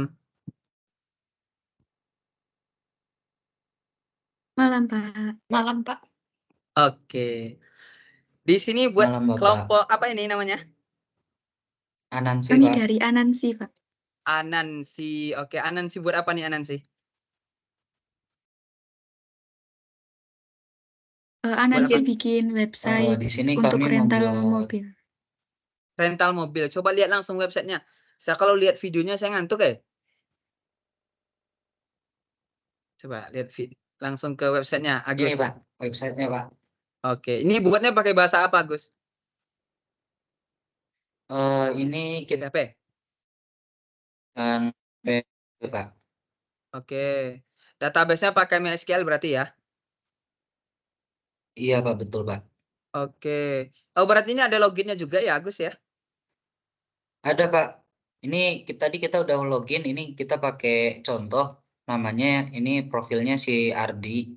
Malam, Pak. Malam, Pak. Oke. Di sini buat Malam, Bapak. kelompok apa ini namanya? Anansi, Kami Pak. dari Anansi, Pak. Anansi. Oke, Anansi buat apa nih Anansi? Anansi apa? bikin website di sini untuk kami rental membuat mobil. Rental mobil. Coba lihat langsung websitenya. Saya kalau lihat videonya saya ngantuk ya. Coba lihat langsung ke websitenya ini, Agus. Pak, websitenya, Pak. Oke, ini buatnya pakai bahasa apa Agus? Ini kita PHP. kan Pak. Oke. Database-nya pakai MySQL berarti ya? Iya, Pak, betul, Pak. Oke. Oh, berarti ini ada loginnya juga ya Agus ya? Ada, Pak. Ini tadi kita udah login, ini kita pakai contoh namanya ini profilnya si Ardi.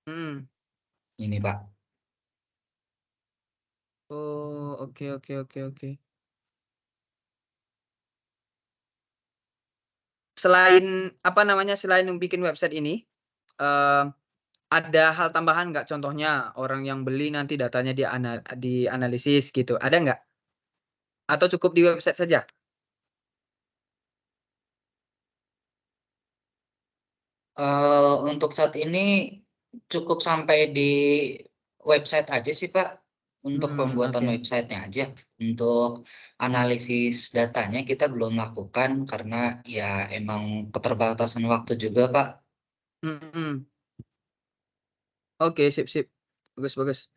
Mhm. Ini, Pak. Oh, oke. Selain apa namanya, selain bikin website ini, eee, ada hal tambahan nggak? Contohnya orang yang beli nanti datanya dianalisis gitu, ada nggak? Atau cukup di website saja? Untuk saat ini cukup sampai di website aja sih, Pak, untuk pembuatan Oke. website-nya aja. Untuk analisis datanya kita belum lakukan karena ya emang keterbatasan waktu juga, Pak. Mhm. Oke, sip. Bagus.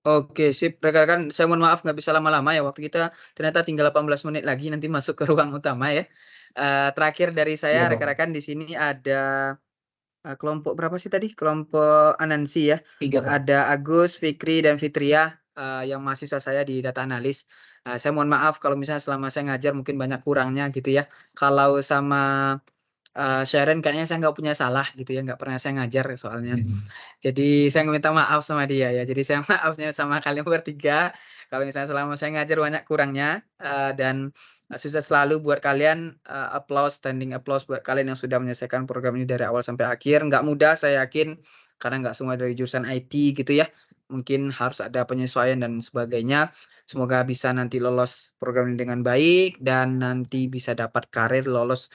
Oke, sip. Rekan-rekan, saya mohon maaf nggak bisa lama-lama ya, waktu kita ternyata tinggal 18 menit lagi nanti masuk ke ruang utama ya. Terakhir dari Iya, saya, Pak. rekan-rekan, di sini ada kelompok berapa sih tadi? Kelompok Anansi ya. 3, Pak. Ada Agus, Fikri, dan Fitria yang mahasiswa saya di data analis. Saya mohon maaf kalau misalnya selama saya ngajar mungkin banyak kurangnya gitu ya. Kalau sama Sharon kayaknya saya nggak punya salah gitu ya, nggak pernah saya ngajar soalnya. Jadi saya minta maaf sama dia ya. Jadi saya maafnya sama kalian bertiga. Kalau misalnya selama saya ngajar banyak kurangnya dan sukses selalu buat kalian. Standing applause buat kalian yang sudah menyelesaikan program ini dari awal sampai akhir. Nggak mudah saya yakin karena nggak semua dari jurusan IT gitu ya. Mungkin harus ada penyesuaian dan sebagainya. Semoga bisa nanti lolos program ini dengan baik dan nanti bisa dapat karir, lulus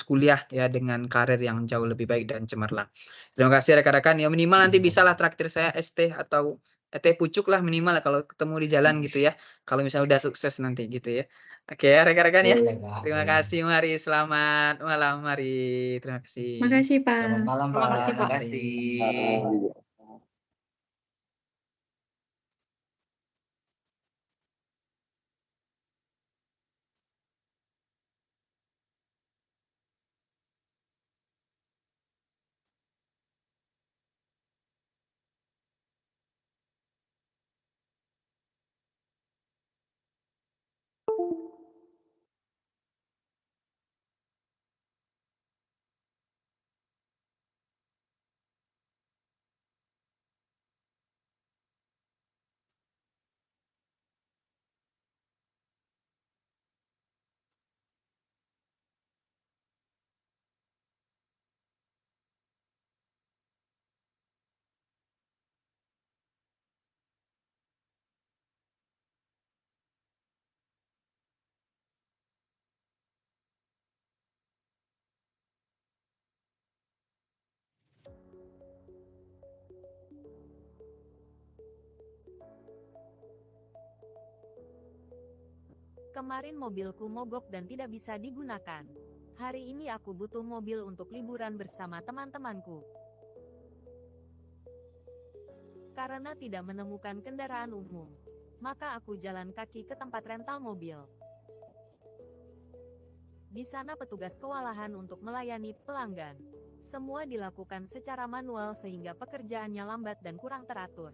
kuliah ya dengan karir yang jauh lebih baik dan cemerlang. Terima kasih rekan-rekan. Ya minimal nanti bisalah traktir saya ST atau teh pucuk lah minimal kalau ketemu di jalan gitu ya. Kalau misalnya udah sukses nanti gitu ya. Oke ya rekan-rekan ya. Boleh, Pak, Terima boleh. kasih. Mari selamat malam. Mari. Terima kasih. Makasih, Selamat Pak. malam, Terima Pak. kasih, Pak. Makasih. Kemarin mobilku mogok dan tidak bisa digunakan. Hari ini aku butuh mobil untuk liburan bersama teman-temanku. Karena tidak menemukan kendaraan umum, maka aku jalan kaki ke tempat rental mobil. Di sana petugas kewalahan untuk melayani pelanggan. Semua dilakukan secara manual sehingga pekerjaannya lambat dan kurang teratur.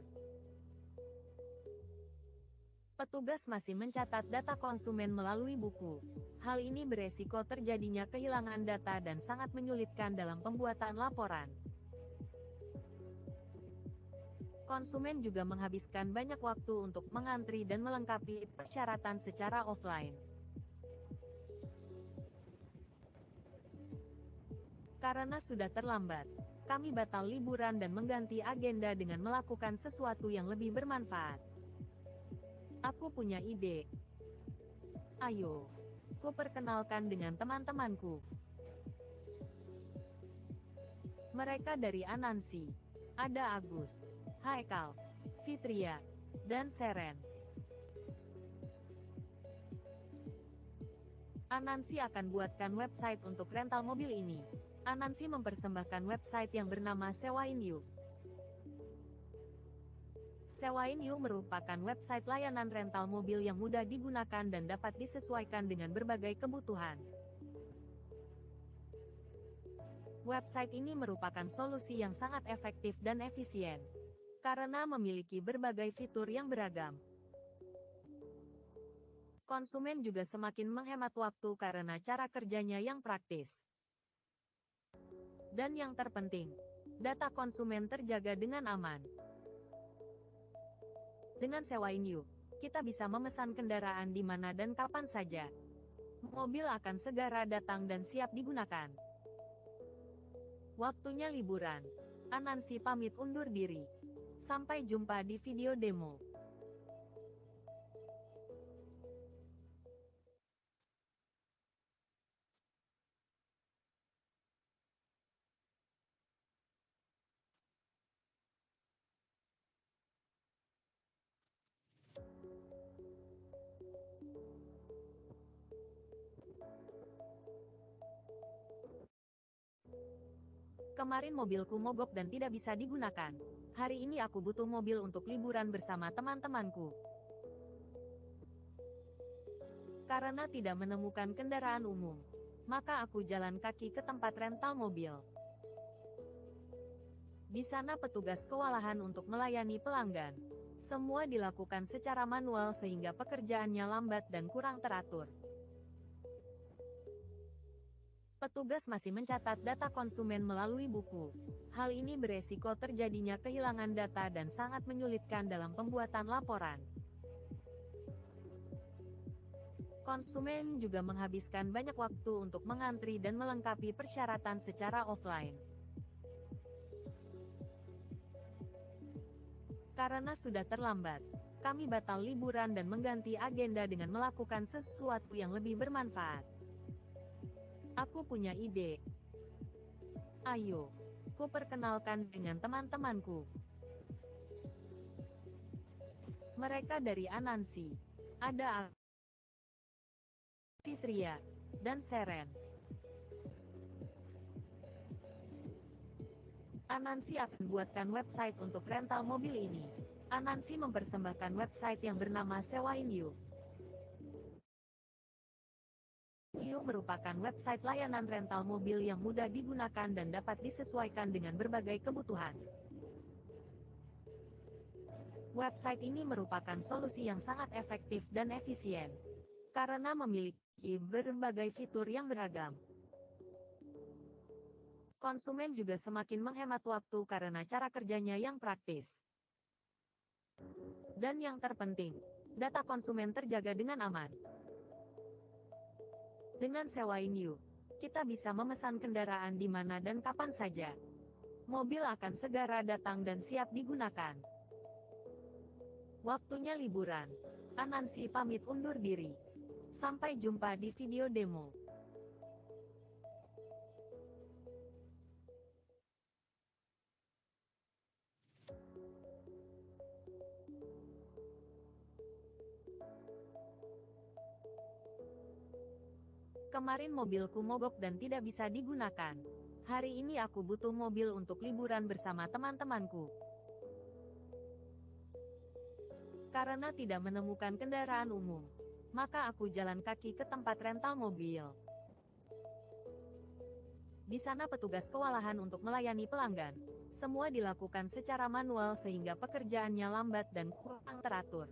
Petugas masih mencatat data konsumen melalui buku. Hal ini beresiko terjadinya kehilangan data dan sangat menyulitkan dalam pembuatan laporan. Konsumen juga menghabiskan banyak waktu untuk mengantri dan melengkapi persyaratan secara offline. Karena sudah terlambat, kami batal liburan dan mengganti agenda dengan melakukan sesuatu yang lebih bermanfaat. Aku punya ide. Ayo, ku perkenalkan dengan teman-temanku. Mereka dari Anansi. Ada Agus, Haikal, Fitria, dan Seren. Anansi akan buatkan website untuk rental mobil ini. Anansi mempersembahkan website yang bernama Sewain Yuk. Sewain Yuk merupakan website layanan rental mobil yang mudah digunakan dan dapat disesuaikan dengan berbagai kebutuhan. Website ini merupakan solusi yang sangat efektif dan efisien, karena memiliki berbagai fitur yang beragam. Konsumen juga semakin menghemat waktu karena cara kerjanya yang praktis. Dan yang terpenting, data konsumen terjaga dengan aman. Dengan Sewain You, kita bisa memesan kendaraan di mana dan kapan saja. Mobil akan segera datang dan siap digunakan. Waktunya liburan. Anansi pamit undur diri. Sampai jumpa di video demo. Kemarin mobilku mogok dan tidak bisa digunakan. Hari ini aku butuh mobil untuk liburan bersama teman-temanku. Karena tidak menemukan kendaraan umum, maka aku jalan kaki ke tempat rental mobil. Di sana petugas kewalahan untuk melayani pelanggan. Semua dilakukan secara manual sehingga pekerjaannya lambat dan kurang teratur. Petugas masih mencatat data konsumen melalui buku. Hal ini beresiko terjadinya kehilangan data dan sangat menyulitkan dalam pembuatan laporan. Konsumen juga menghabiskan banyak waktu untuk mengantri dan melengkapi persyaratan secara offline. Karena sudah terlambat, kami batal liburan dan mengganti agenda dengan melakukan sesuatu yang lebih bermanfaat. Aku punya ide. Ayo, ku perkenalkan dengan teman-temanku. Mereka dari Anansi. Ada Fitria dan Seren. Anansi akan buatkan website untuk rental mobil ini. Anansi mempersembahkan website yang bernama Sewain You. You merupakan website layanan rental mobil yang mudah digunakan dan dapat disesuaikan dengan berbagai kebutuhan. Website ini merupakan solusi yang sangat efektif dan efisien, karena memiliki berbagai fitur yang beragam. Konsumen juga semakin menghemat waktu karena cara kerjanya yang praktis. Dan yang terpenting, data konsumen terjaga dengan aman. Dengan Sewain You, kita bisa memesan kendaraan di mana dan kapan saja. Mobil akan segera datang dan siap digunakan. Waktunya liburan. Anansi pamit undur diri. Sampai jumpa di video demo. Kemarin mobilku mogok dan tidak bisa digunakan. Hari ini aku butuh mobil untuk liburan bersama teman-temanku. Karena tidak menemukan kendaraan umum, maka aku jalan kaki ke tempat rental mobil. Di sana petugas kewalahan untuk melayani pelanggan. Semua dilakukan secara manual sehingga pekerjaannya lambat dan kurang teratur.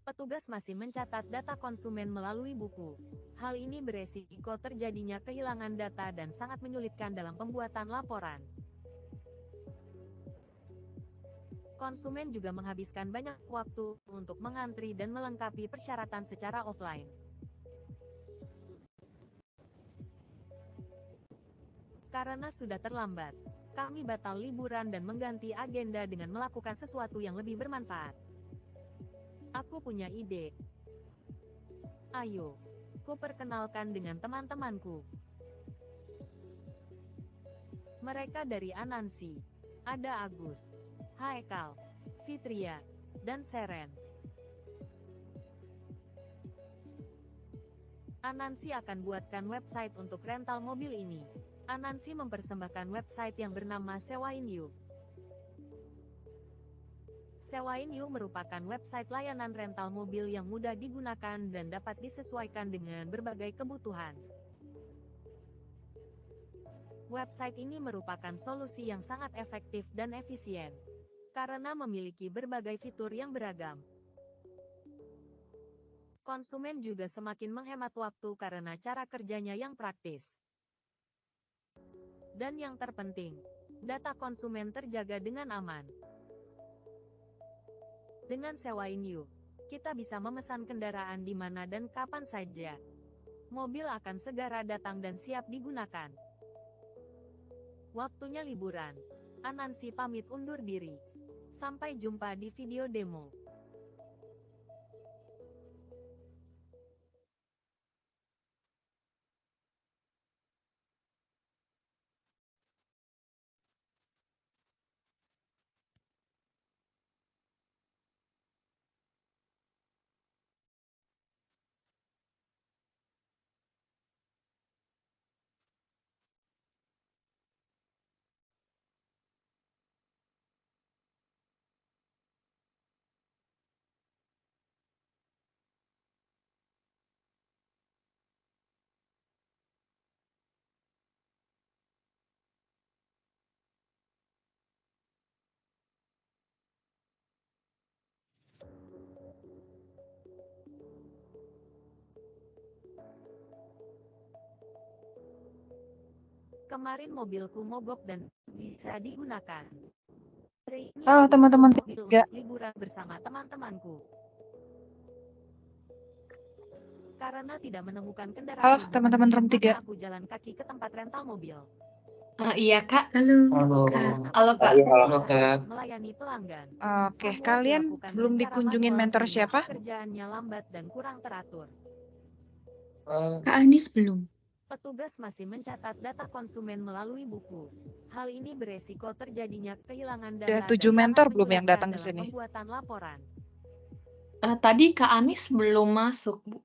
Petugas masih mencatat data konsumen melalui buku. Hal ini beresiko terjadinya kehilangan data dan sangat menyulitkan dalam pembuatan laporan. Konsumen juga menghabiskan banyak waktu untuk mengantri dan melengkapi persyaratan secara offline. Karena sudah terlambat, kami batal liburan dan mengganti agenda dengan melakukan sesuatu yang lebih bermanfaat. Aku punya ide. Ayo, ku perkenalkan dengan teman-temanku. Mereka dari Anansi. Ada Agus, Haikal, Fitria, dan Seren. Anansi akan buatkan website untuk rental mobil ini. Anansi mempersembahkan website yang bernama Sewain You. Sewain You merupakan website layanan rental mobil yang mudah digunakan dan dapat disesuaikan dengan berbagai kebutuhan. Website ini merupakan solusi yang sangat efektif dan efisien, karena memiliki berbagai fitur yang beragam. Konsumen juga semakin menghemat waktu karena cara kerjanya yang praktis. Dan yang terpenting, data konsumen terjaga dengan aman. Dengan Sewain You, kita bisa memesan kendaraan di mana dan kapan saja. Mobil akan segera datang dan siap digunakan. Waktunya liburan. Anansi pamit undur diri. Sampai jumpa di video demo. Kemarin mobilku mogok dan bisa digunakan. Hari ini Halo aku teman-teman butuh mobil tiga. untuk liburan bersama teman-temanku. Karena tidak menemukan Halo kendaraan umum, teman-teman room 3. maka aku jalan kaki ke tempat rental mobil. Iya Kak. Halo, Halo. Kak. Halo Kak. Halo, Kak. Melayani pelanggan. Oke, Semua kalian dilakukan belum secara dikunjungin manual mentor sehingga siapa? pekerjaannya lambat dan kurang teratur. Kak Anis belum. Petugas masih mencatat data konsumen melalui buku. Hal ini beresiko terjadinya kehilangan Ada data 7 dan mentor sangat belum yang menyulitkan datang ke dalam sini? pembuatan laporan. Tadi Kak Anis belum masuk, Bu.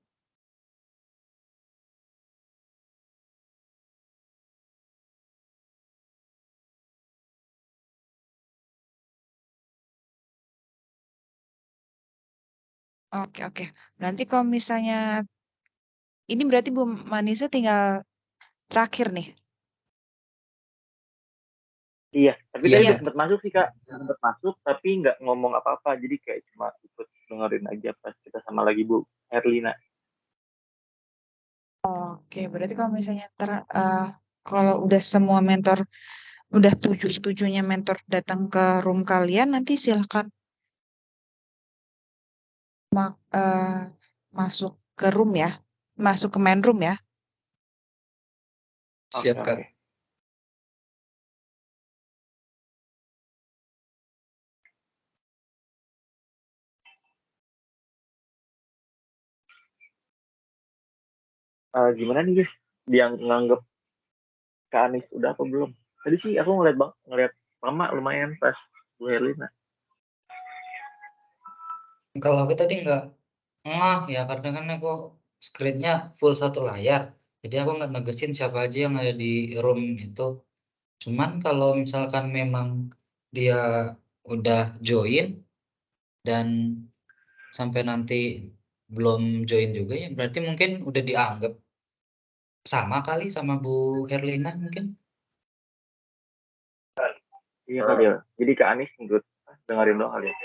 Oke. Nanti kalau misalnya ini berarti Bu Manisa tinggal terakhir nih. Iya, tapi Iya, tadi Iya. udah sempet masuk sih Kak. Sempet masuk tapi nggak ngomong apa-apa. Jadi kayak cuma ikut dengerin aja pas kita sama lagi Bu Herlina. Oke, berarti kalau misalnya kalau udah semua mentor, udah 7-7-nya mentor datang ke room kalian, nanti silahkan masuk ke room ya, masuk ke main room ya. Siap, Kak. Oke. Gimana nih guys? Dia nganggep Kak Anis udah apa belum? Tadi sih aku ngeliat lama lumayan pas Bu Herlina. Kalau aku tadi nggak ngeh ya, karena kan aku screen-nya full satu layar. Jadi aku nggak negesin siapa aja yang ada di room itu. Cuman kalau misalkan memang dia udah join dan sampai nanti belum join juga, ya berarti mungkin udah dianggap sama kali sama Bu Herlina mungkin. Iya kali ya. Jadi Kak Anis menurut dengerin doang kali ya.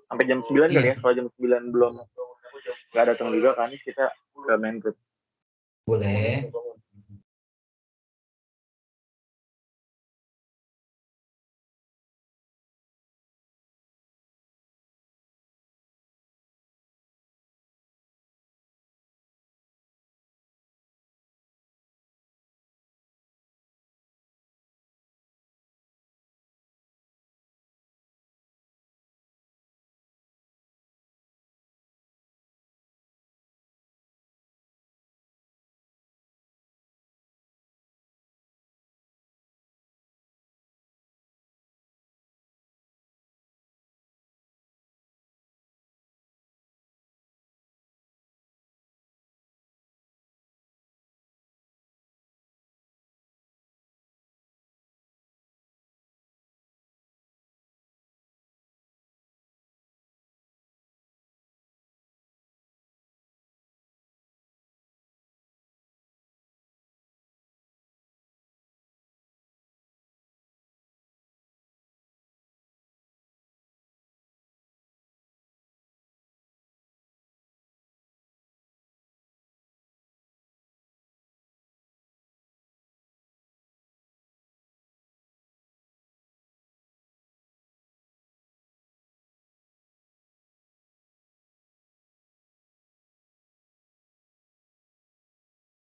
Sampai jam 9 kali Iya, ya. Kalau jam 9 belum nggak datang juga Kak Anis, kita ke main group. boleh.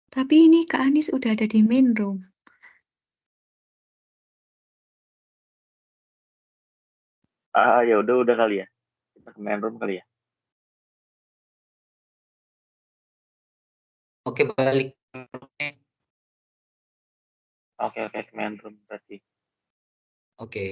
Tapi ini Kak Anis udah ada di main room. Ya udah kali ya. Kita ke main room kali ya. Oke, balik. Oke, ke main room berarti. Oke.